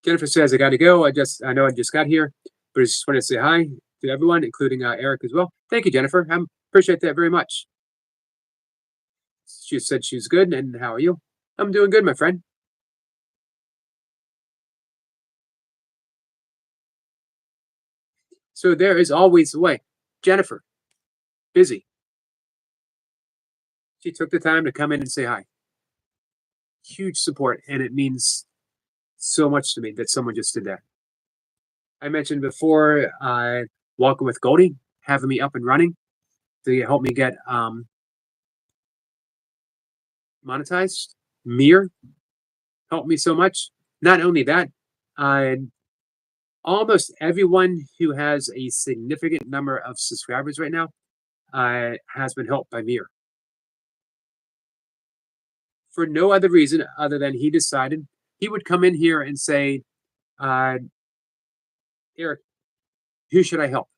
Jennifer says, I got to go. I know I just got here, but I just wanted to say hi to everyone, including Eric as well. Thank you, Jennifer. I appreciate that very much. She said she's good. And how are you? I'm doing good, my friend. So there is always a way. Jennifer, busy. She took the time to come in and say hi. Huge support, and it means so much to me that someone just did that. I mentioned before, Walking with Goldie, having me up and running to help me get monetized. Mir helped me so much. Not only that, almost everyone who has a significant number of subscribers right now has been helped by Mir. For no other reason other than he decided he would come in here and say, Eric, who should I help?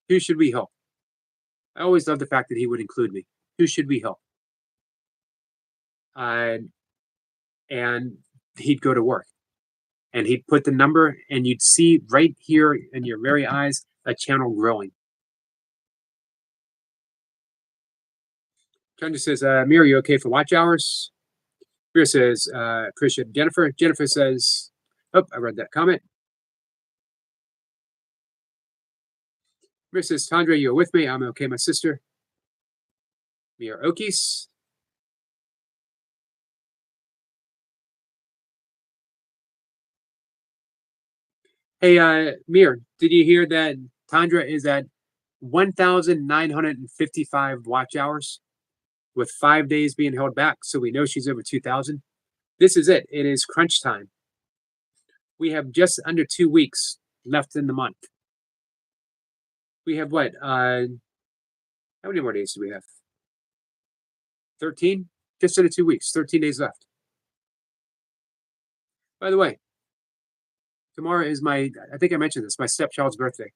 Who should we help? I always love the fact that he would include me. Who should we help? And he'd go to work and he'd put the number and you'd see right here in your very eyes a channel growing. Chandra says, Mir, you okay for watch hours? Mir says, appreciate Jennifer. Jennifer says, oh, I read that comment. Mir says, Tandra, you're with me. I'm okay, my sister. Mir Okis. Hey, Mir, did you hear that Tandra is at 1,955 watch hours with 5 days being held back? So we know she's over 2,000. This is it. It is crunch time. We have just under 2 weeks left in the month. We have what? How many more days do we have? 13? Just under 2 weeks. 13 days left. By the way, tomorrow is I think I mentioned this, my stepchild's birthday.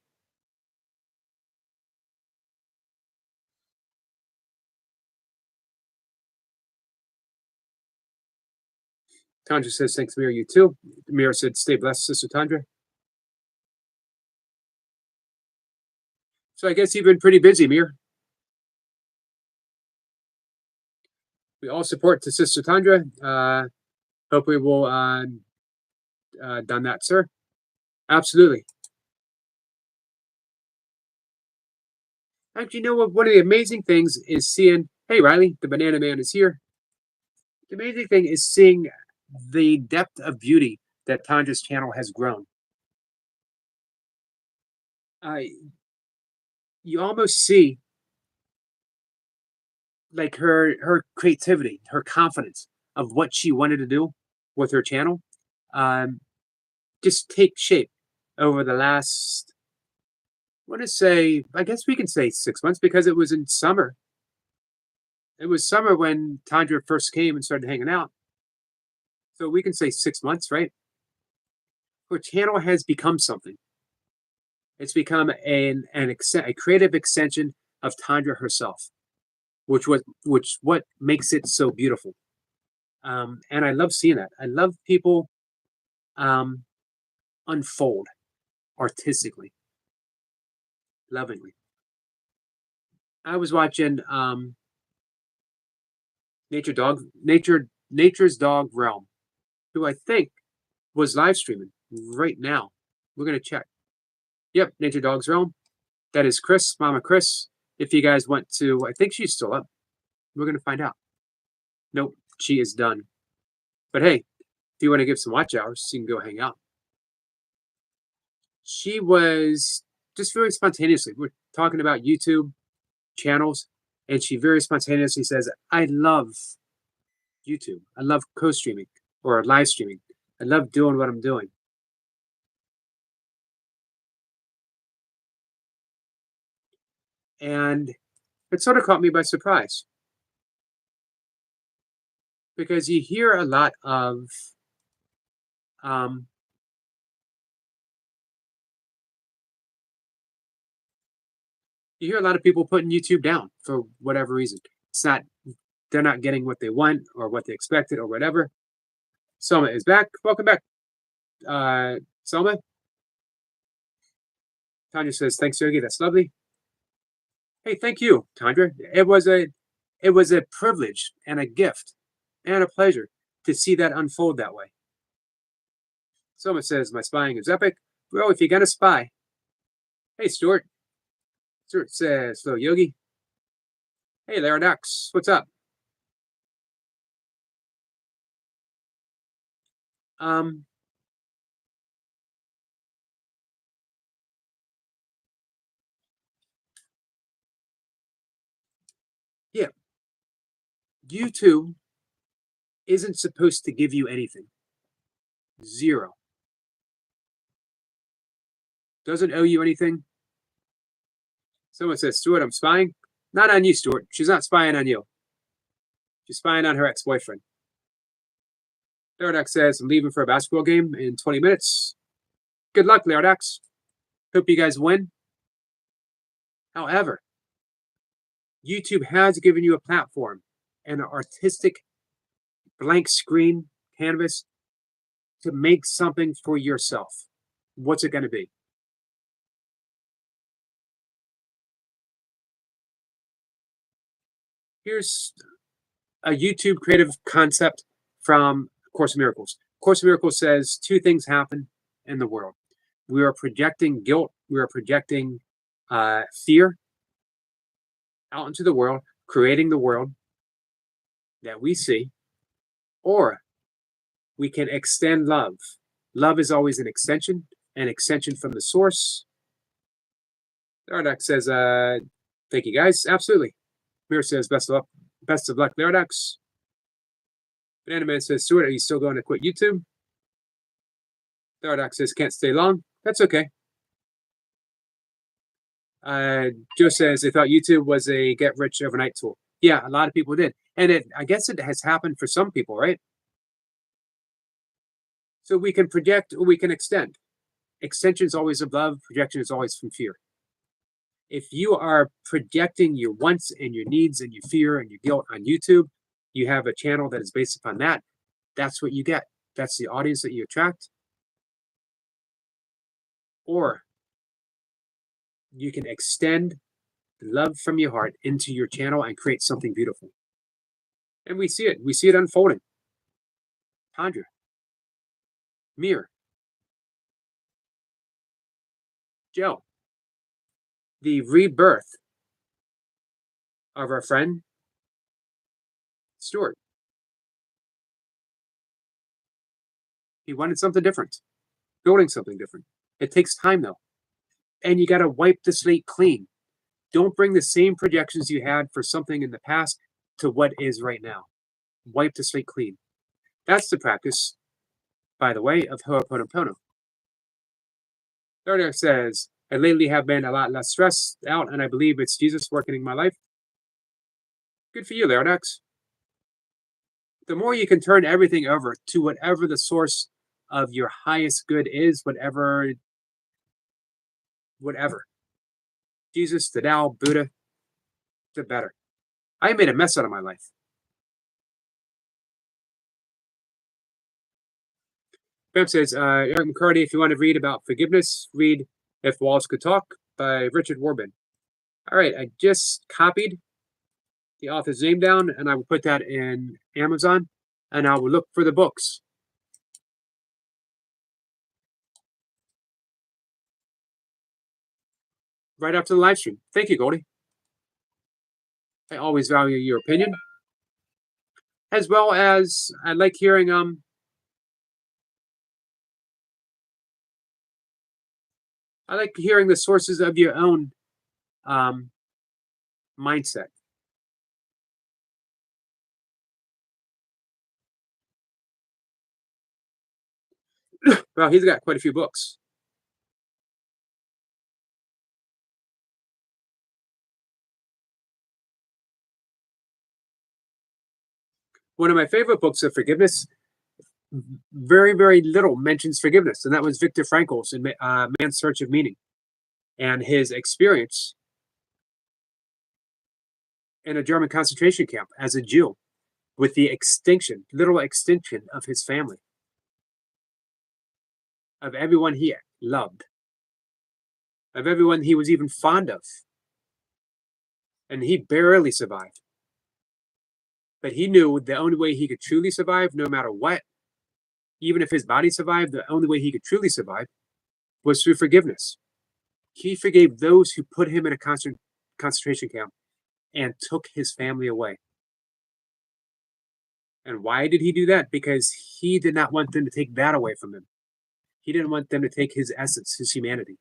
Tandra says, thanks, Mir, you too. Mir said, stay blessed, Sister Tandra. So I guess you've been pretty busy, Mir. We all support to Sister Tandra. Hope we will done that, sir. Absolutely. Actually, you know what? One of the amazing things is seeing. Hey, Riley, the Banana Man is here. The amazing thing is seeing the depth of beauty that Tandra's channel has grown. Uh, you almost see like her creativity, her confidence of what she wanted to do with her channel, um, just take shape over the last. I want to say, I guess we can say 6 months because it was in summer. It was summer when Tandra first came and started hanging out. So we can say 6 months, right? Her channel has become something. It's become a creative extension of Tandra herself, which what makes it so beautiful. And I love seeing that. I love people um, unfold artistically, lovingly. I was watching Nature's Dog Realm, who I think was live streaming right now. We're gonna check. Yep, Nature Dog's Realm. That is Chris, Mama Chris. If you guys want to, I think she's still up. We're gonna find out. Nope, she is done. But hey, if you want to give some watch hours, you can go hang out. She was just very spontaneously. We're talking about YouTube channels, and she very spontaneously says, I love YouTube. I love co-streaming or live streaming. I love doing what I'm doing. And it sort of caught me by surprise because um, you hear a lot of people putting YouTube down for whatever reason. It's not they're not getting what they want or what they expected or whatever. Selma is back. Welcome back, Selma. Tanya says, "Thanks, Yogi. That's lovely." Hey, thank you, Tandra. It was a privilege and a gift and a pleasure to see that unfold that way. Selma says, "My spying is epic." Well, if you're gonna spy, hey, Stuart. Stuart says, "Hello, Yogi." Hey, Laradox. What's up? Um, yeah, YouTube isn't supposed to give you anything. Zero. Doesn't owe you anything. Someone says, Stuart, I'm spying. Not on you, Stuart. She's not spying on you. She's spying on her ex boyfriend. Laradox says, I'm leaving for a basketball game in 20 minutes. Good luck, Laradox. Hope you guys win. However, YouTube has given you a platform and an artistic blank screen canvas to make something for yourself. What's it going to be? Here's a YouTube creative concept from Course of Miracles. Course of Miracles says two things happen in the world. We are projecting guilt. We are projecting fear out into the world, creating the world that we see, or we can extend love. Love is always an extension from the source. Laradox says, thank you guys. Absolutely. Mir says, best of luck, Laradox. Banana Man says, Stuart, are you still going to quit YouTube? Laradox says, can't stay long. That's okay. Uh, Joe says they thought YouTube was a get rich overnight tool. Yeah, a lot of people did. And I guess it has happened for some people, right? So we can project or we can extend. Extension is always of love, projection is always from fear. If you are projecting your wants and your needs and your fear and your guilt on YouTube, you have a channel that is based upon that. That's what you get. That's the audience that you attract. Or you can extend the love from your heart into your channel and create something beautiful. And we see it. We see it unfolding. Tandra, Mir, Joe, the rebirth of our friend Stuart. He wanted something different, building something different. It takes time though, and you got to wipe the slate clean. Don't bring the same projections you had for something in the past to what is right now. Wipe the slate clean. That's the practice, by the way, of Ho'oponopono. Third says, I lately have been a lot less stressed out, and I believe it's Jesus working in my life. Good for you, Larodex. The more you can turn everything over to whatever the source of your highest good is, whatever. Jesus, the Tao, Buddha, the better. I made a mess out of my life. Bam says, Eric McCarty, if you want to read about forgiveness, read If Walls Could Talk by Richard Warburton. All right, I just copied the author's name down, and I will put that in Amazon, and I will look for the books. Right after the live stream. Thank you, Goldie. I always value your opinion, as well as I like hearing the sources of your own mindset. Well, he's got quite a few books. One of my favorite books of forgiveness, very, very little mentions forgiveness, and that was Viktor Frankl's in Man's Search of Meaning, and his experience in a German concentration camp as a Jew, with the literal extinction of his family, of everyone he loved, of everyone he was even fond of, and he barely survived. But he knew the only way he could truly survive, no matter what, even if his body survived, the only way he could truly survive was through forgiveness. He forgave those who put him in a concentration camp and took his family away. And why did he do that? Because he did not want them to take that away from him. He didn't want them to take his essence, his humanity.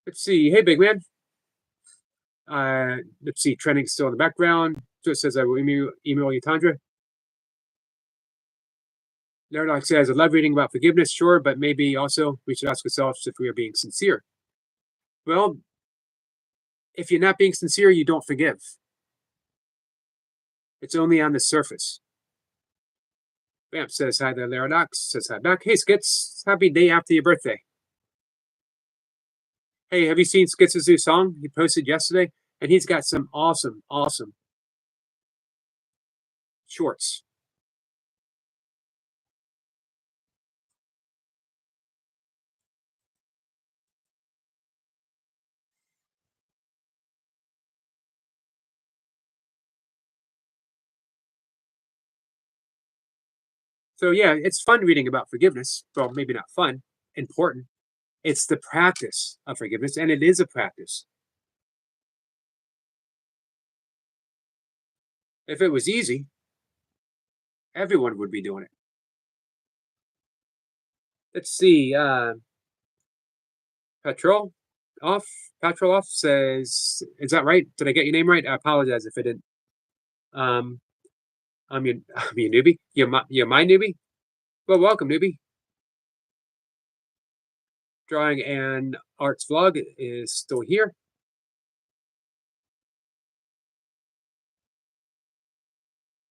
Let's see. Hey, big man. Let's see. Trending still in the background. So it says I will email you, Tandra. Nerdoc says, I love reading about forgiveness, sure, but maybe also we should ask ourselves if we are being sincere. Well, if you're not being sincere, you don't forgive. It's only on the surface. Bam says hi there, Larodox. Says hi back. Hey, Skits. Happy day after your birthday. Hey, have you seen Skits' new song he posted yesterday? And he's got some awesome, awesome shorts. So yeah, it's fun reading about forgiveness. Well, maybe not fun, important. It's the practice of forgiveness, and it is a practice. If it was easy, everyone would be doing it. Let's see. Patrol off. Patrol off says, "Is that right? Did I get your name right? I apologize if I didn't. Um, I'm your newbie. You're my newbie. Well, welcome, newbie. Drawing and Arts Vlog is still here.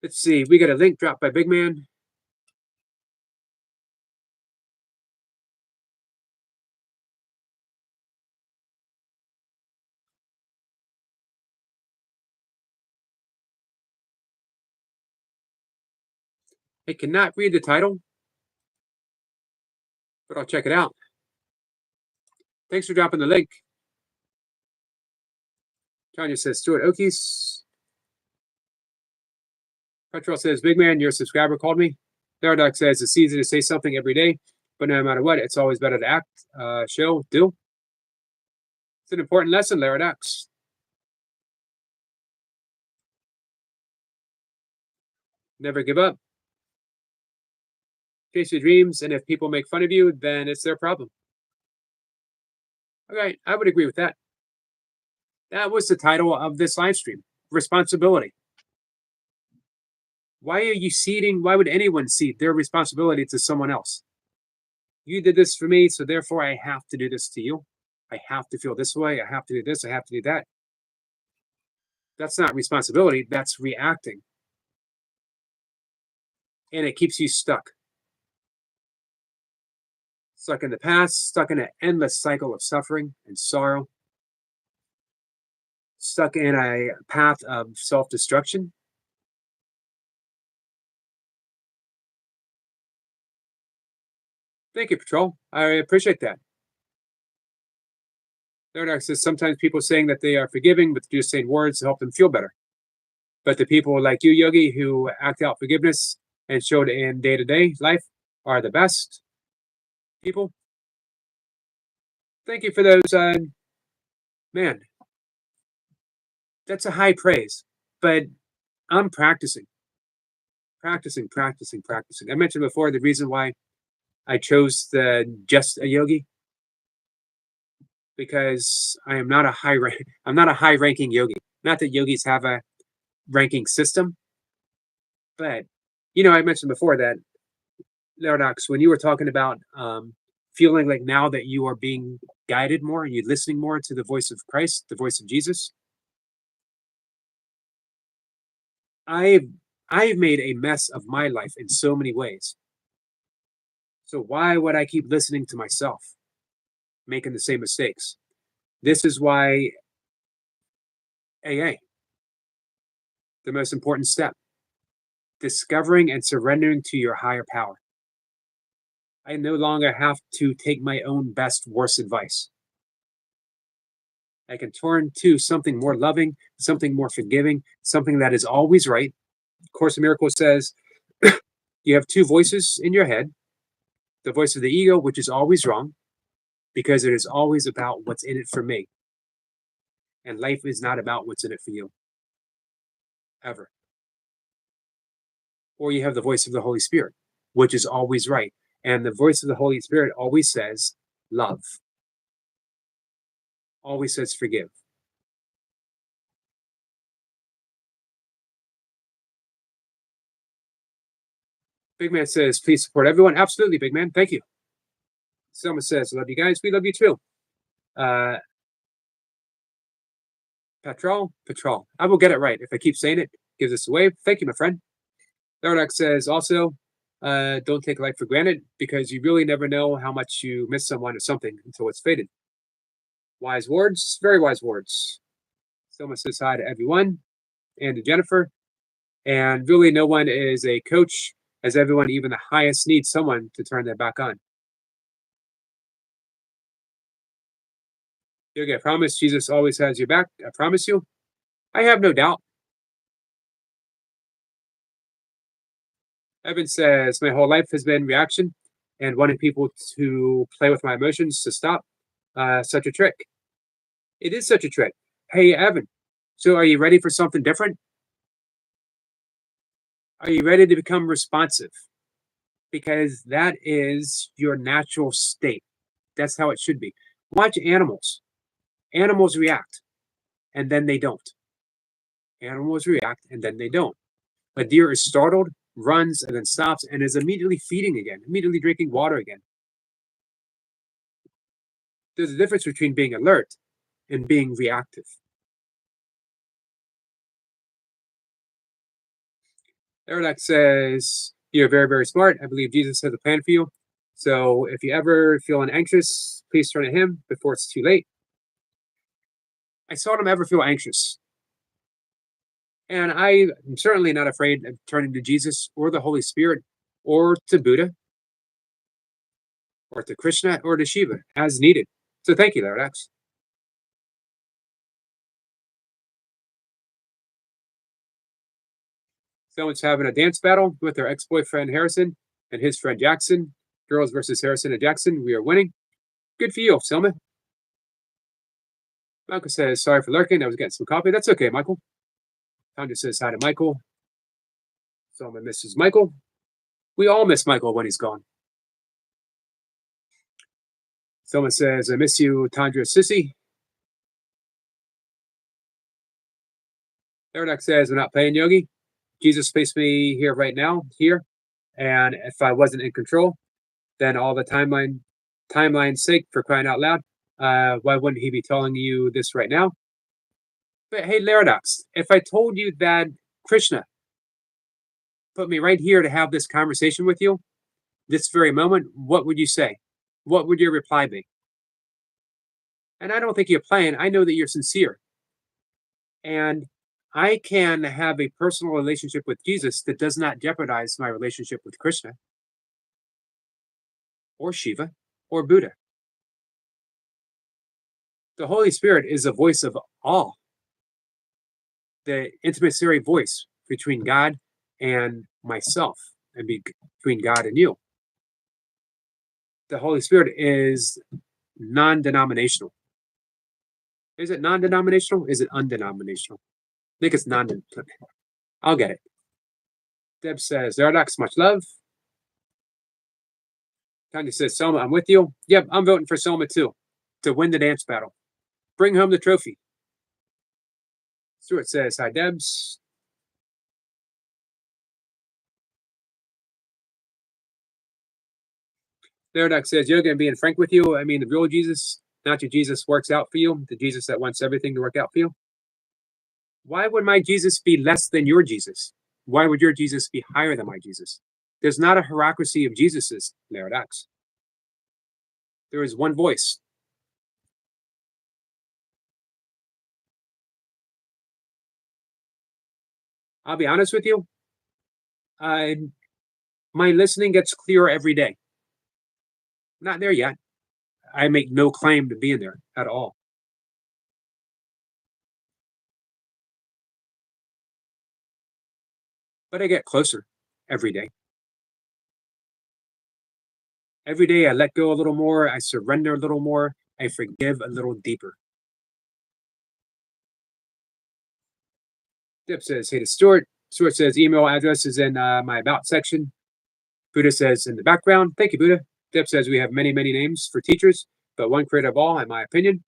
Let's see. We got a link dropped by Big Man. I cannot read the title, but I'll check it out. Thanks for dropping the link. Tanya says, Stuart Okies. Petrol says, Big Man, your subscriber called me. Paradox says, it's easy to say something every day, but no matter what, it's always better to act. Do. It's an important lesson, Laradox. Never give up. Chase your dreams, and if people make fun of you, then it's their problem. All right, I would agree with that. That was the title of this live stream. Responsibility. Why are you ceding? Why would anyone cede their responsibility to someone else? You did this for me, so therefore I have to do this to you. I have to feel this way. I have to do this. I have to do that. That's not responsibility. That's reacting. And it keeps you stuck. Stuck in the past, stuck in an endless cycle of suffering and sorrow, stuck in a path of self destruction. Thank you, Patrol. I appreciate that. Lord says sometimes people saying that they are forgiving, but they're just saying words to help them feel better. But the people like you, Yogi, who act out forgiveness and show it in day to day life are the best people. Thank you for those. Man, that's a high praise, but I'm practicing, practicing. I mentioned before the reason why I chose the just a yogi because I am not a I'm not a high ranking yogi. Not that yogis have a ranking system, but I mentioned before that Leonox, when you were talking about feeling like now that you are being guided more and you're listening more to the voice of Christ, the voice of Jesus, I've I've made a mess of my life in so many ways. So why would I keep listening to myself, making the same mistakes? This is why AA, the most important step, discovering and surrendering to your higher power. I no longer have to take my own best, worst advice. I can turn to something more loving, something more forgiving, something that is always right. Course in Miracles says you have two voices in your head, the voice of the ego, which is always wrong, because it is always about what's in it for me. And life is not about what's in it for you, ever. Or you have the voice of the Holy Spirit, which is always right. And the voice of the Holy Spirit always says love, always says forgive. Big Man says, please support everyone. Absolutely, Big Man. Thank you. Selma says, love you guys. We love you too. Patrol. I will get it right. If I keep saying it, gives us a wave. Thank you, my friend. Thordox says also, don't take life for granted because you really never know how much you miss someone or something until it's faded. Wise words, very wise words. Selma says hi to everyone and to Jennifer. And really, no one is a coach, as everyone, even the highest, needs someone to turn their back on. Yogi, I promise Jesus always has your back. I promise you. I have no doubt. Evan says, my whole life has been reaction and wanting people to play with my emotions to stop. Such a trick. It is such a trick. Hey, Evan, so are you ready for something different? Are you ready to become responsive? Because that is your natural state. That's how it should be. Watch animals. Animals react and then they don't. Animals react and then they don't. A deer is startled, runs, and then stops and is immediately feeding again, immediately drinking water again. There's a difference between being alert and being reactive. Erlach says, you're very, very smart. I believe Jesus has a plan for you. So if you ever feeling anxious, please turn to him before it's too late. I seldom ever feel anxious. And I am certainly not afraid of turning to Jesus or the Holy Spirit or to Buddha or to Krishna or to Shiva as needed. So thank you, Larax. Someone's having a dance battle with their ex-boyfriend Harrison and his friend Jackson. Girls versus Harrison and Jackson. We are winning. Good for you, Selma. Michael says, sorry for lurking. I was getting some coffee. That's okay, Michael. Tanya says hi to Michael. Someone misses Michael. We all miss Michael when he's gone. Someone says, I miss you, Tandra Sissy. Eric says, we're not playing Yogi. Jesus placed me here right now, here. And if I wasn't in control, then all the timeline's sake, for crying out loud, why wouldn't he be telling you this right now? But hey, Laradox, if I told you that Krishna put me right here to have this conversation with you, this very moment, what would you say? What would your reply be? And I don't think you're playing. I know that you're sincere. And I can have a personal relationship with Jesus that does not jeopardize my relationship with Krishna or Shiva or Buddha. The Holy Spirit is a voice of all, the intermediary voice between God and myself and between God and you. The Holy Spirit is non-denominational. Is it non-denominational? Is it undenominational? I think it's non-denominational. I'll get it. Deb says, Zaradox, much love. Tanya says, Selma, I'm with you. Yep, I'm voting for Selma too, to win the dance battle. Bring home the trophy. Stuart says, hi, Debs. Zaradox says, Yoga and being frank with you, I mean, the real Jesus, not your Jesus works out for you, the Jesus that wants everything to work out for you. Why would my Jesus be less than your Jesus? Why would your Jesus be higher than my Jesus? There's not a hierarchy of Jesuses, Laradox. There is one voice. I'll be honest with you. My listening gets clearer every day. Not there yet. I make no claim to being there at all. But I get closer every day. Every day I let go a little more. I surrender a little more. I forgive a little deeper. Dip says, hey to Stuart. Stuart says, email address is in my about section. Buddha says, in the background. Thank you, Buddha. Dip says, we have many, many names for teachers, but one creator of all, in my opinion.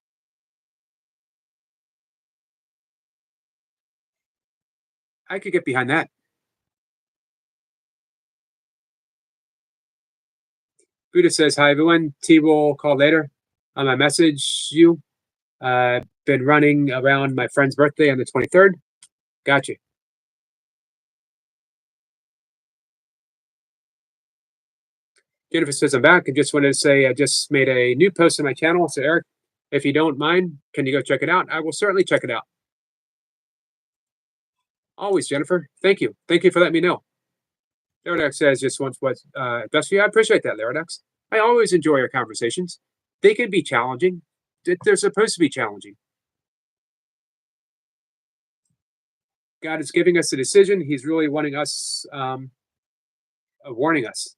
I could get behind that. Buddha says, hi, everyone. T will call later. On my message, you. Been running around my friend's birthday on the 23rd. Gotcha. Jennifer says, I'm back. I just wanted to say I just made a new post on my channel. So, Eric, if you don't mind, can you go check it out? I will certainly check it out. Always, Jennifer. Thank you. Thank you for letting me know. Laradox says, just wants what's best for you. I appreciate that, Laradox. I always enjoy our conversations. They can be challenging. They're supposed to be challenging. God is giving us a decision. He's really wanting us, warning us.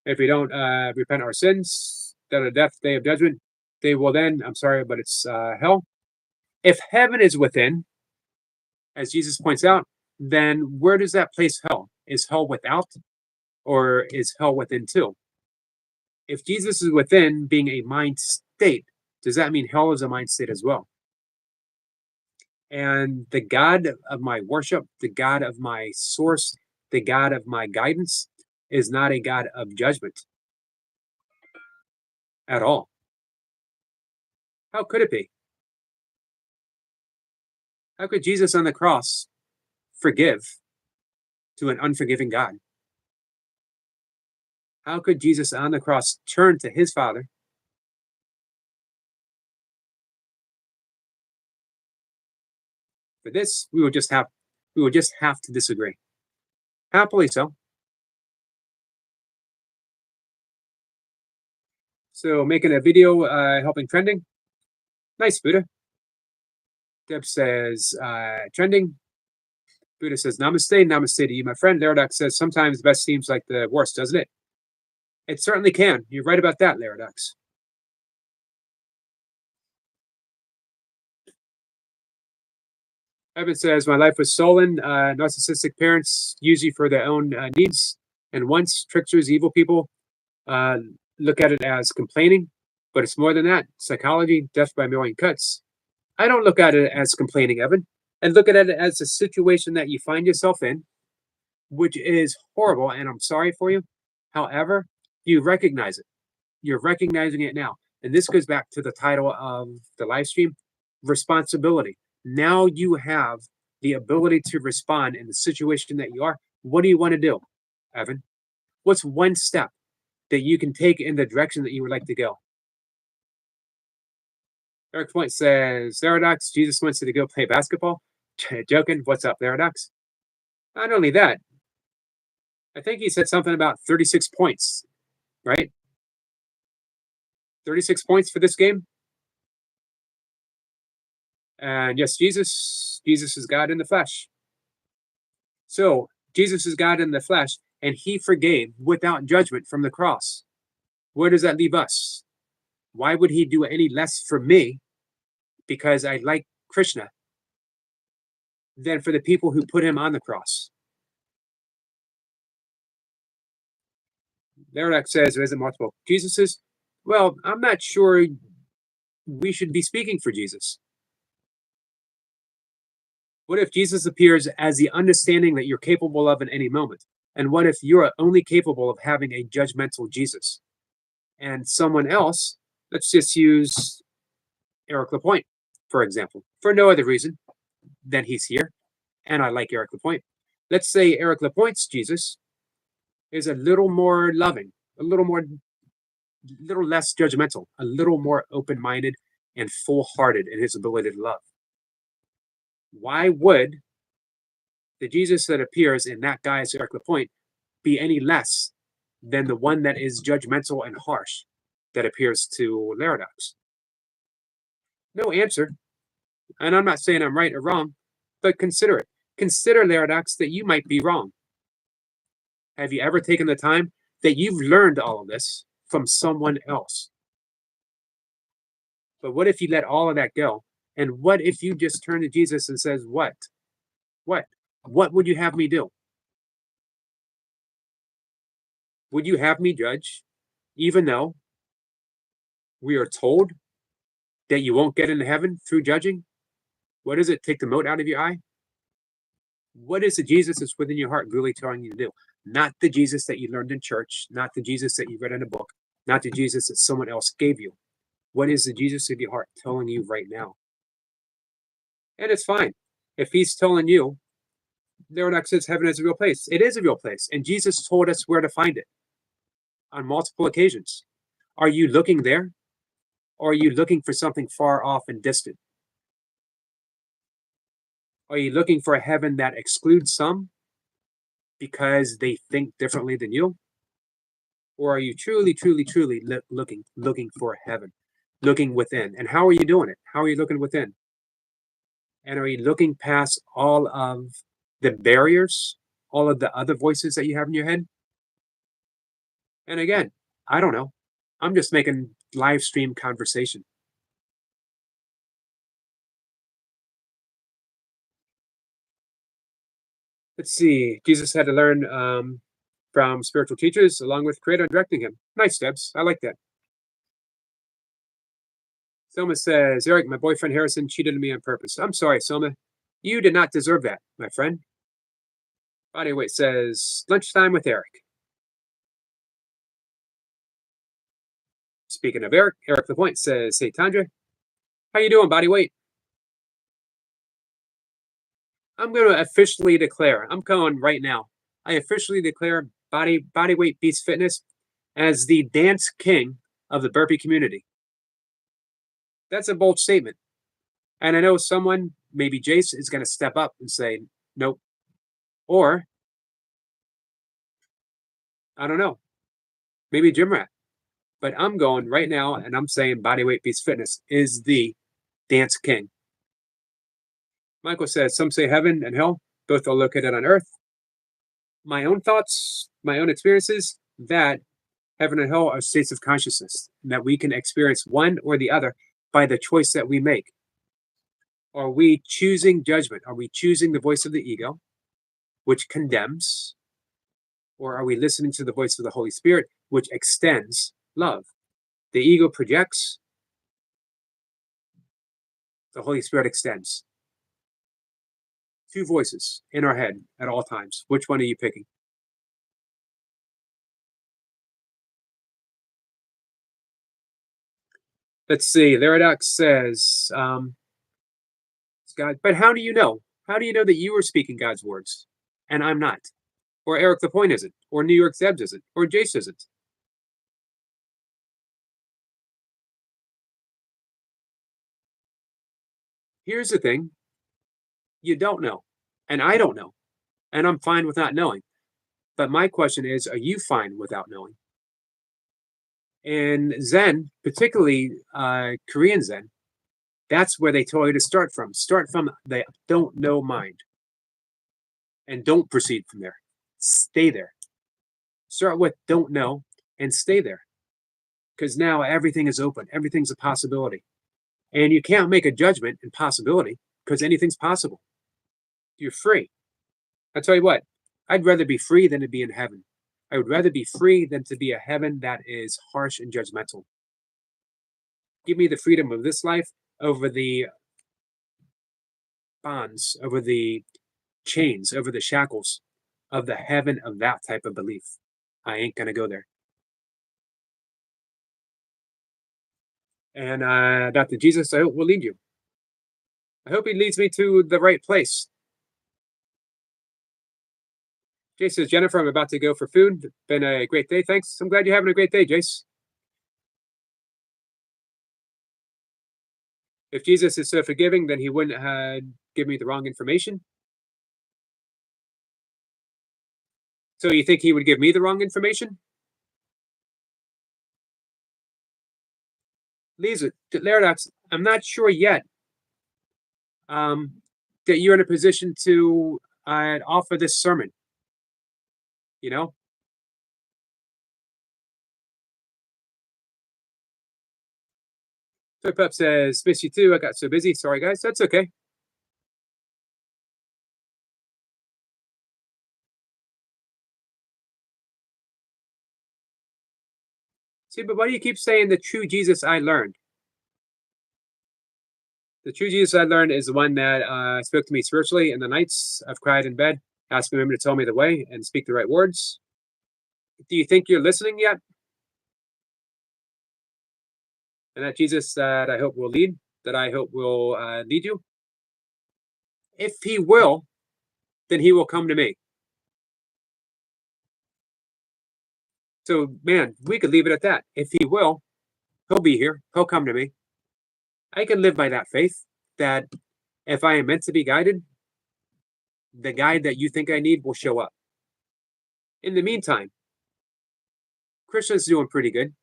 If we don't repent our sins, that a death day of judgment, they will then, I'm sorry, but it's hell. If heaven is within, as Jesus points out, then where does that place hell? Is hell without, or is hell within too? If Jesus is within, being a mind state, does that mean hell is a mind state as well? And the God of my worship, the God of my source, the God of my guidance is not a God of judgment at all. How could it be? How could Jesus on the cross forgive to an unforgiving God? How could Jesus on the cross turn to his Father? For this, we would just have to disagree. Happily so. So making a video helping trending. Nice, Buddha. Deb says trending. Buddha says namaste, namaste to you, my friend. Laradox says sometimes the best seems like the worst, doesn't it? It certainly can. You're right about that, Laradox. Evan says, my life was stolen. Narcissistic parents use you for their own needs and wants. Tricksters, evil people uh, look at it as complaining, but it's more than that. Psychology, death by a million cuts. I don't look at it as complaining, Evan. I look at it as a situation that you find yourself in, which is horrible, and I'm sorry for you. However, you recognize it. You're recognizing it now. And this goes back to the title of the live stream, responsibility. Now you have the ability to respond in the situation that you are. What do you want to do, Evan? What's one step that you can take in the direction that you would like to go? Eric Point says, Paradox, Jesus wants you to go play basketball. Joking, what's up, Paradox? Not only that, I think he said something about 36 points, right? 36 points for this game. And yes, Jesus is God in the flesh. So Jesus is God in the flesh, and he forgave without judgment from the cross. Where does that leave us? Why would he do any less for me because I like Krishna than for the people who put him on the cross? Lerac says there isn't multiple Jesuses. Well, I'm not sure we should be speaking for Jesus. What if Jesus appears as the understanding that you're capable of in any moment? And what if you're only capable of having a judgmental Jesus? And someone else, let's just use Eric Lapointe, for example, for no other reason than he's here. And I like Eric Lapointe. Let's say Eric Lapointe's Jesus is a little more loving, a little less judgmental, a little more open-minded and full-hearted in his ability to love. Why would the Jesus that appears in that guy as Eric Lapointe be any less than the one that is judgmental and harsh that appears to Laradox? No answer. And I'm not saying I'm right or wrong, but consider it. Consider, Laradox, that you might be wrong. Have you ever taken the time that you've learned all of this from someone else? But what if you let all of that go? And what if you just turn to Jesus and says, what? What? What would you have me do? Would you have me judge, even though we are told that you won't get into heaven through judging? What does it take the mote out of your eye? What is the Jesus that's within your heart really telling you to do? Not the Jesus that you learned in church, not the Jesus that you read in a book, not the Jesus that someone else gave you. What is the Jesus of your heart telling you right now? And it's fine. If he's telling you, Laradox says heaven is a real place. It is a real place. And Jesus told us where to find it on multiple occasions. Are you looking there? Or are you looking for something far off and distant? Are you looking for a heaven that excludes some because they think differently than you? Or are you truly looking for heaven, looking within? And how are you doing it? How are you looking within? And are you looking past all of the barriers, all of the other voices that you have in your head? And again, I don't know. I'm just making live stream conversation. Let's see. Jesus had to learn from spiritual teachers along with Creator directing him. Nice, Debs. I like that. Selma says, Eric, my boyfriend Harrison cheated on me on purpose. I'm sorry, Selma. You did not deserve that, my friend. Bodyweight says, lunchtime with Eric. Speaking of Eric, Eric Lapointe says, hey, Tandra, how you doing, Bodyweight? I'm going to officially declare, I'm going right now, I officially declare Bodyweight Beats Fitness as the dance king of the burpee community. That's a bold statement. And I know someone, maybe Jace, is going to step up and say, nope. Or, I don't know, maybe Gym Rat. But I'm going right now and I'm saying Bodyweight Beats Fitness is the dance king. Michael says, some say heaven and hell, both are located on earth. My own thoughts, my own experiences, that heaven and hell are states of consciousness, and that we can experience one or the other by the choice that we make. Are we choosing judgment? Are we choosing the voice of the ego, which condemns? Or are we listening to the voice of the Holy Spirit, which extends love? The ego projects, the Holy Spirit extends. Two voices in our head at all times. Which one are you picking? Let's see. Laradox says, God, but how do you know? How do you know that you are speaking God's words and I'm not? Or Eric the Point isn't? Or New York Zebs isn't? Or Jace isn't? Here's the thing, you don't know. And I don't know. And I'm fine with not knowing. But my question is, are you fine without knowing? And Zen, particularly Korean Zen, that's where they tell you to start from. Start from the don't know mind. And don't proceed from there. Stay there. Start with don't know and stay there. Because now everything is open, everything's a possibility. And you can't make a judgment in possibility because anything's possible. You're free. I tell you what, I'd rather be free than to be in heaven. I would rather be free than to be a heaven that is harsh and judgmental. Give me the freedom of this life over the bonds, over the chains, over the shackles of the heaven of that type of belief. I ain't going to go there. And Dr. Jesus, I hope will lead you. I hope he leads me to the right place. Jace says, Jennifer, I'm about to go for food. Been a great day. Thanks. I'm glad you're having a great day, Jace. If Jesus is so forgiving, then he wouldn't give me the wrong information. So you think he would give me the wrong information? Lisa, Laradox, I'm not sure yet that you're in a position to offer this sermon. You know? So Pep says, miss you too. I got so busy. Sorry, guys. That's okay. See, but why do you keep saying the true Jesus I learned? The true Jesus I learned is the one that spoke to me spiritually in the nights I've cried in bed, asking him to tell me the way and speak the right words. Do you think you're listening yet? And that Jesus that I hope will lead, that I hope will lead you? If he will, then he will come to me. So, man, we could leave it at that. If he will, he'll be here. He'll come to me. I can live by that faith that if I am meant to be guided, the guide that you think I need will show up. In the meantime, Krishna's doing pretty good,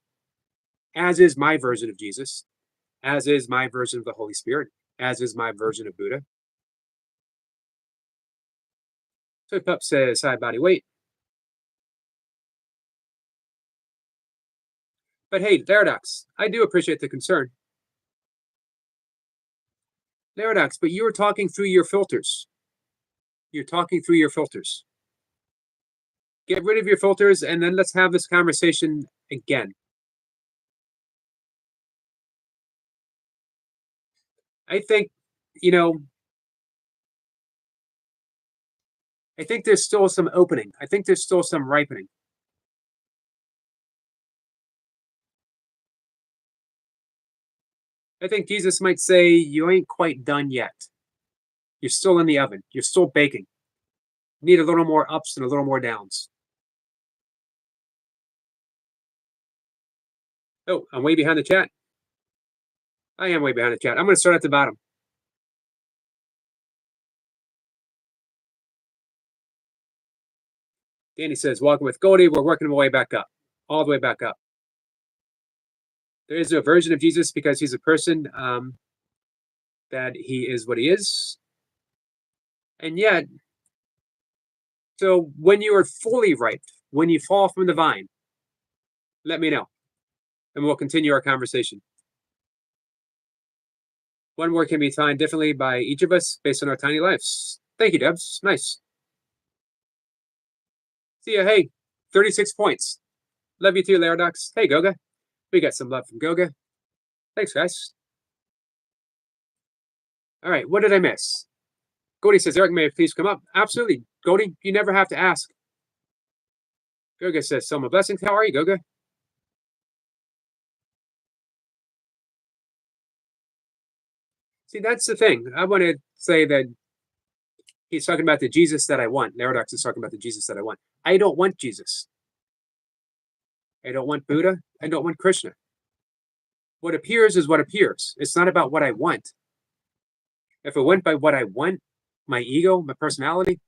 as is my version of Jesus, as is my version of the Holy Spirit, as is my version of Buddha. So Pup says, hi, body weight. But hey, Laradox, I do appreciate the concern. Laradox, but you're talking through your filters. You're talking through your filters. Get rid of your filters and then let's have this conversation again. I think, I think there's still some opening. I think there's still some ripening. I think Jesus might say, you ain't quite done yet. You're still in the oven. You're still baking. You need a little more ups and a little more downs. Oh, I'm way behind the chat. I am way behind the chat. I'm going to start at the bottom. Danny says, walking with Goldie, we're working our way back up. All the way back up. There is a version of Jesus because he's a person that he is what he is. And yet, so when you are fully ripe, when you fall from the vine, let me know. And we'll continue our conversation. One word can be defined differently by each of us based on our tiny lives. Thank you, Debs. Nice. See ya. Hey, 36 points. Love you too, Laradox. Hey, Goga. We got some love from Goga. Thanks, guys. All right, what did I miss? Goldie says, Eric, may I please come up? Absolutely. Goldie, you never have to ask. Goga says, Selma Blessings. How are you, Goga? See, that's the thing. I want to say that he's talking about the Jesus that I want. Laradox is talking about the Jesus that I want. I don't want Jesus. I don't want Buddha. I don't want Krishna. What appears is what appears. It's not about what I want. If it went by what I want, my ego, my personality,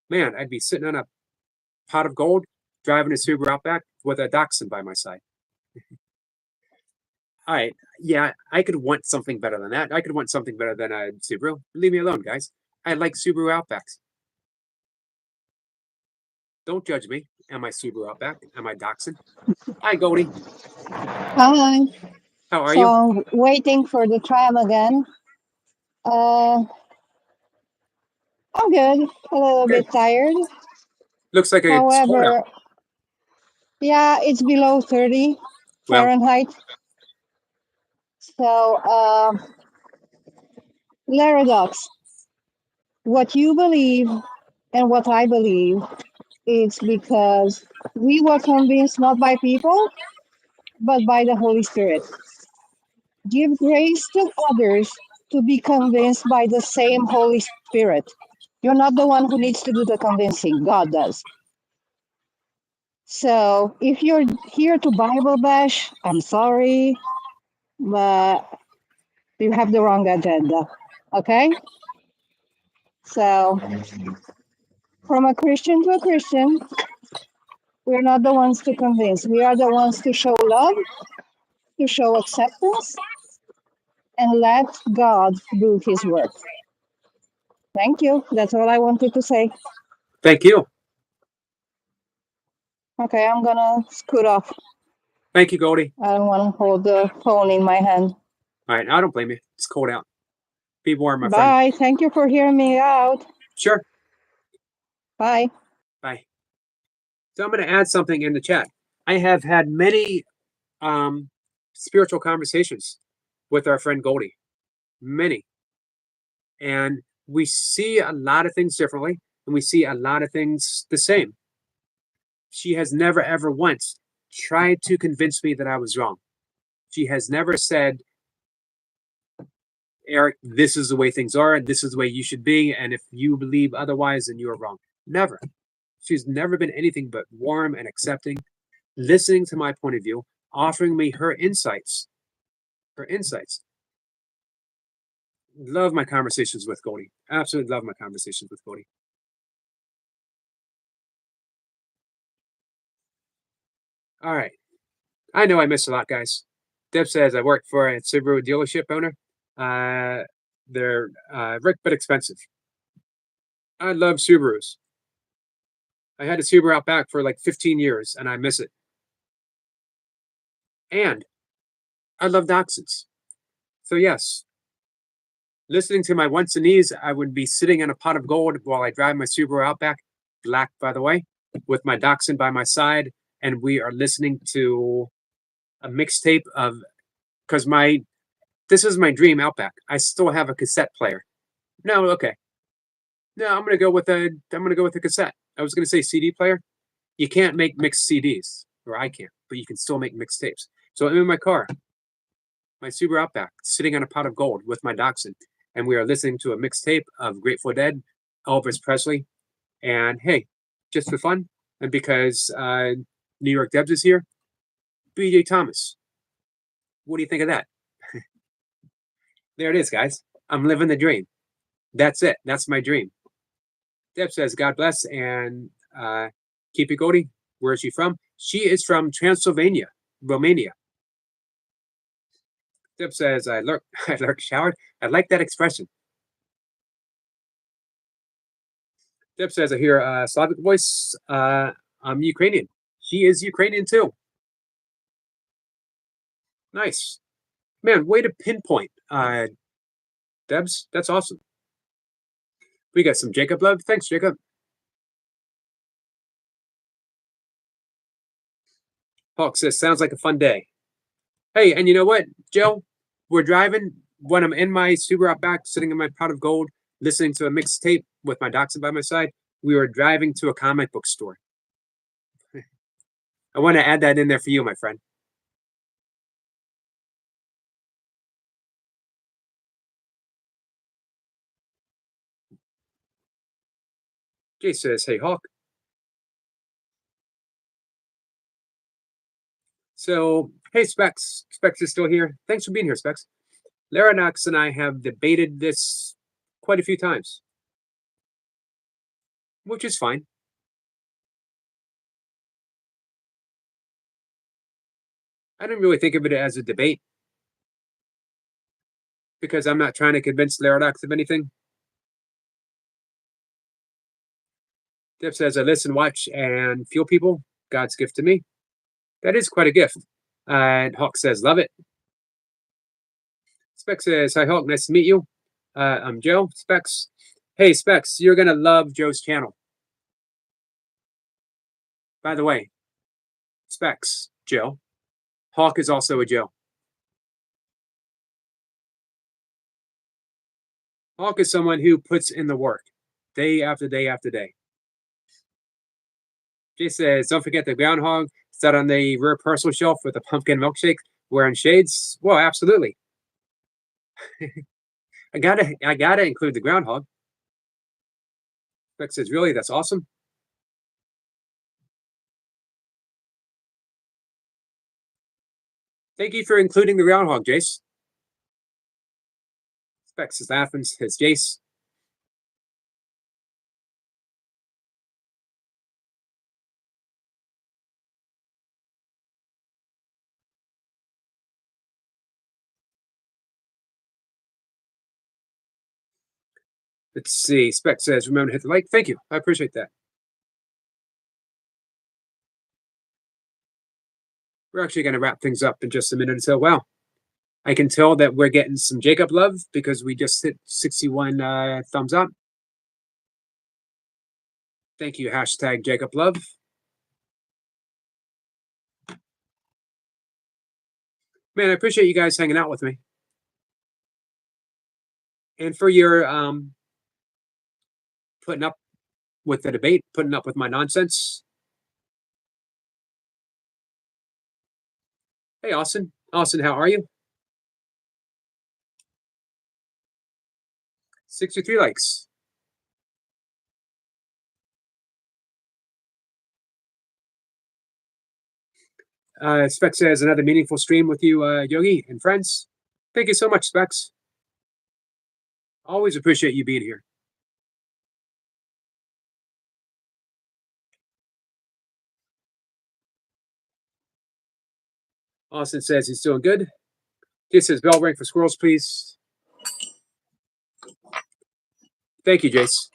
man, I'd be sitting on a pot of gold, driving a Subaru Outback with a Dachshund by my side. All right, yeah, I could want something better than that. I could want something better than a Subaru. Leave me alone, guys. I like Subaru Outbacks. Don't judge me. Am I Subaru Outback? Am I Dachshund? Hi, Goldie. Hi. How are So you? I'm waiting for the tram again. Uh, I'm good. A little Good. bit tired. Looks like it's cold out. However, yeah, it's below 30 Well, Fahrenheit. So, Paradox, what you believe and what I believe is because we were convinced not by people, but by the Holy Spirit. Give grace to others to be convinced by the same Holy Spirit. You're not the one who needs to do the convincing, God does. So if you're here to Bible bash, I'm sorry, but you have the wrong agenda. Okay? So from a Christian to a Christian, we're not the ones to convince. We are the ones to show love, to show acceptance, and let God do his work. Thank you. That's all I wanted to say. thank you. Okay, I'm gonna scoot off. Thank you, Goldie. I don't want to hold the phone in my hand. All right, I don't blame you. It's cold out. Be warm, my friend. Bye. Thank you for hearing me out. Sure. Bye. Bye. So I'm going to add something in the chat. I have had many spiritual conversations with our friend Goldie. Many. And we see a lot of things differently, and we see a lot of things the same. She has never, ever once tried to convince me that I was wrong. She has never said, Eric, this is the way things are, and this is the way you should be, and if you believe otherwise, then you're wrong. Never. She's never been anything but warm and accepting, listening to my point of view, offering me her insights. Her insights. Love my conversations with Goldie. Absolutely love my conversations with Goldie. All right. I know I missed a lot, guys. Deb says I work for a Subaru dealership owner. They're rich but expensive. I love Subarus. I had a Subaru Outback for like 15 years, and I miss it. And I love Dachshunds. So yes, listening to my wants and needs, I would be sitting in a pot of gold while I drive my Subaru Outback, black by the way, with my Dachshund by my side, and we are listening to a mixtape of because this is my dream Outback. I still have a cassette player. No, okay. No, I'm gonna go with a cassette. I was gonna say CD player. You can't make mixed CDs, or I can't, but you can still make mixed tapes. So I'm in my car, my Subaru Outback, sitting on a pot of gold with my Dachshund, and we are listening to a mixtape of Grateful Dead, Elvis Presley, and hey, just for fun, and because New York Debs is here, BJ Thomas. What do you think of that? There it is, guys. I'm living the dream. That's it. That's my dream. Deb says, God bless, and keep it Goldie. Where is she from? She is from Transylvania, Romania. Deb says, I lurk showered. I like that expression. Deb says, I hear a Slavic voice. I'm Ukrainian. She is Ukrainian too. Nice. Man, way to pinpoint Debs, that's awesome. We got some Jacob love. Thanks, Jacob. Hawk says, sounds like a fun day. Hey, and you know what, Joe? We're driving when I'm in my Subaru Outback, sitting in my pot of gold, listening to a mixtape with my dachshund by my side. We were driving to a comic book store. I want to add that in there for you, my friend. Jay says, hey, Hawk. So, hey, Specs. Specs is still here. Thanks for being here, Specs. Larinox and I have debated this quite a few times, which is fine. I didn't really think of it as a debate because I'm not trying to convince Larinox of anything. Deb says, I listen, watch, and feel people. God's gift to me. That is quite a gift. And Hawk says, love it. Specs says, hi, Hawk. Nice to meet you. I'm Joe. Specs. Hey, Specs, you're going to love Joe's channel. By the way, Specs, Joe. Hawk is also a Joe. Hawk is someone who puts in the work day after day after day. Jay says, don't forget the groundhog sat on the rear parcel shelf with a pumpkin milkshake wearing shades. Well, absolutely. I gotta include the groundhog. Beck says, really? That's awesome. Thank you for including the groundhog, Jace. Specs is laughing, says Jace. Let's see. Spec says, remember to hit the like. Thank you. I appreciate that. We're actually going to wrap things up in just a minute or so. Wow. I can tell that we're getting some Jacob love because we just hit 61 thumbs up. Thank you, hashtag Jacob love. Man, I appreciate you guys hanging out with me. And for your putting up with the debate, putting up with my nonsense. Hey, Austin. Austin, how are you? 63 likes. Specs says another meaningful stream with you, Yogi and friends. Thank you so much, Specs. Always appreciate you being here. Austin says he's doing good. Jace says bell ring for squirrels, please. Thank you, Jace.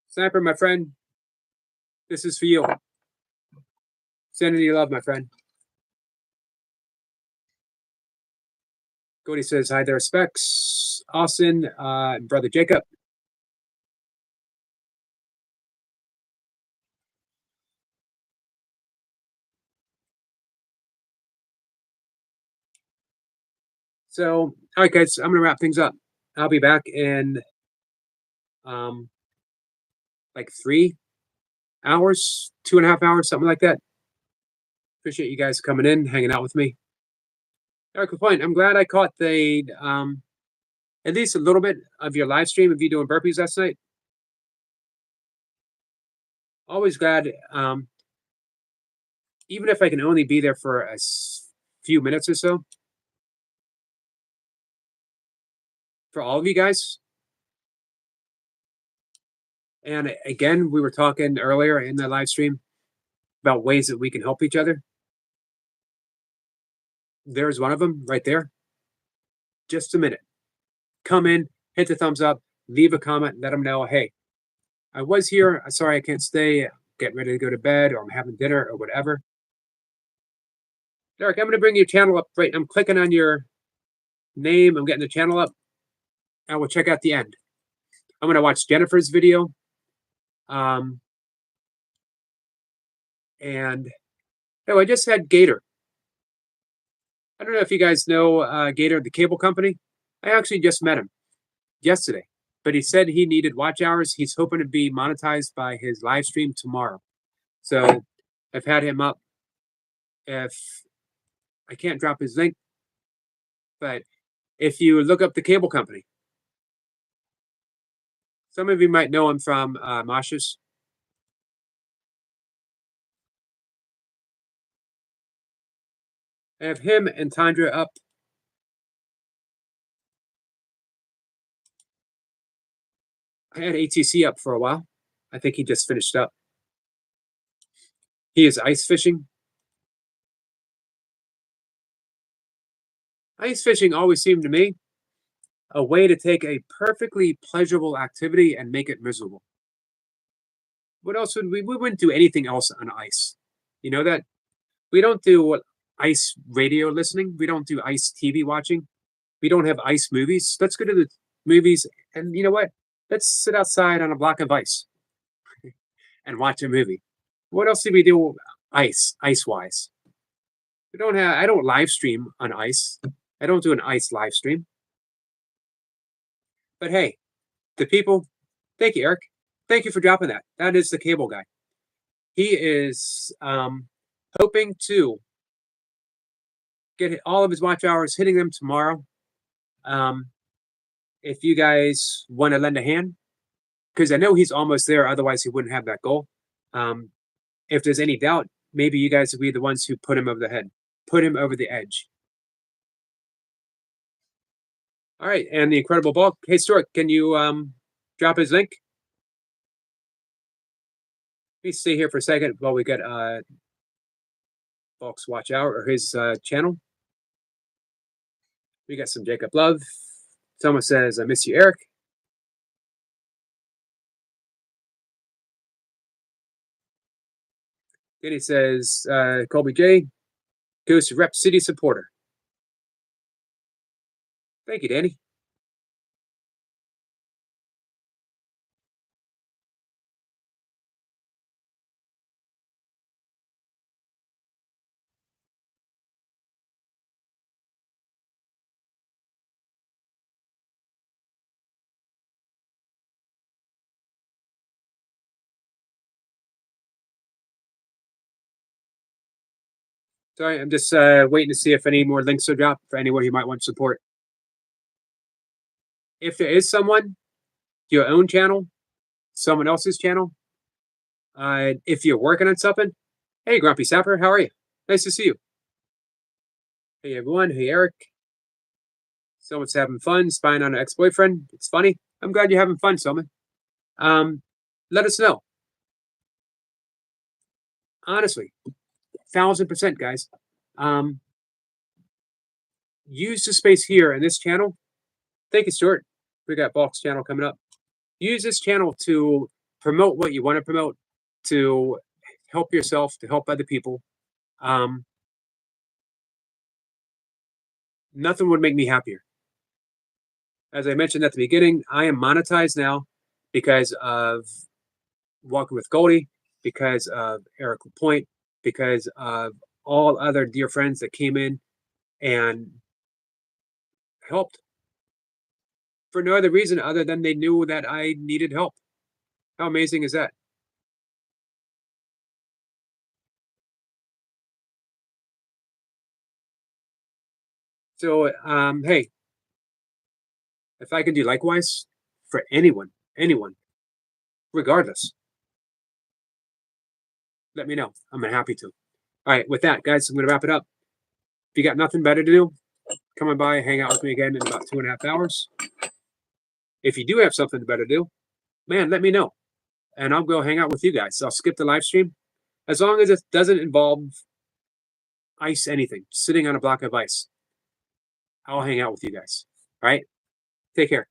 Sniper, my friend, this is for you. Sending you love, my friend. Cody says hi there, Specs. Austin, brother Jacob. So, all right, guys, I'm gonna wrap things up. I'll be back in like 3 hours, 2.5 hours, something like that. Appreciate you guys coming in, hanging out with me. All right, good point. I'm glad I caught the at least a little bit of your live stream of you doing burpees last night. Always glad, even if I can only be there for a few minutes or so. For all of you guys. And again, we were talking earlier in the live stream about ways that we can help each other. There's one of them right there. Just a minute. Come in, hit the thumbs up, leave a comment, let them know, hey, I was here. Sorry I can't stay. getting ready to go to bed, or I'm having dinner, or whatever. Derek, I'm going to bring your channel up. Right, I'm clicking on your name. I'm getting the channel up. I will check out the end. I'm going to watch Jennifer's video. And oh, I just had Gator. I don't know if you guys know Gator, the cable company. I actually just met him yesterday, but he said he needed watch hours. He's hoping to be monetized by his live stream tomorrow. So I've had him up. If I can't drop his link, but if you look up the cable company, some of you might know him from Masha's. I have him and Tandra up. I had ATC up for a while. I think he just finished up. He is ice fishing. Ice fishing always seemed to me a way to take a perfectly pleasurable activity and make it miserable. What else would we wouldn't do anything else on ice. You know that? We don't do ice radio listening. We don't do ice TV watching. We don't have ice movies. Let's go to the movies, and you know what? Let's sit outside on a block of ice and watch a movie. What else do we do ice wise? We don't have I don't live stream on ice. I don't do an ice live stream. But hey, the people, thank you, Eric. Thank you for dropping that. That is the cable guy. He is hoping to get all of his watch hours, hitting them tomorrow. If you guys want to lend a hand, because I know he's almost there, otherwise he wouldn't have that goal. If there's any doubt, maybe you guys will be the ones who put him over the head, put him over the edge. All right, and the Incredible Bulk. Hey, Stuart, can you drop his link? Let me stay here for a second while we get Bulk's watch hour or his channel. We got some Jacob Love. Someone says, I miss you, Eric. Then he says, Colby J. goes to Rep City supporter. Thank you, Danny. Sorry, I'm just waiting to see if any more links are dropped for anyone who might want support. If there is someone, your own channel, someone else's channel, if you're working on something, hey, Grumpy Sapper, how are you? Nice to see you. Hey, everyone. Hey, Eric. Someone's having fun spying on an ex-boyfriend. It's funny. I'm glad you're having fun, someone. Let us know. Honestly, 1000%, guys. Use the space here in this channel. Thank you, Stuart. We got Bulk's channel coming up. Use this channel to promote what you want to promote, to help yourself, to help other people. Nothing would make me happier. As I mentioned at the beginning, I am monetized now because of Walking with Goldie, because of Eric Lapointe, because of all other dear friends that came in and helped for no other reason other than they knew that I needed help. How amazing is that? So, hey, if I can do likewise for anyone, regardless, let me know. I'm happy to. All right, with that, guys, I'm going to wrap it up. If you got nothing better to do, come on by, hang out with me again in about 2.5 hours. If you do have something better to do, man, let me know. And I'll go hang out with you guys. I'll skip the live stream. As long as it doesn't involve ice anything, sitting on a block of ice, I'll hang out with you guys. All right? Take care.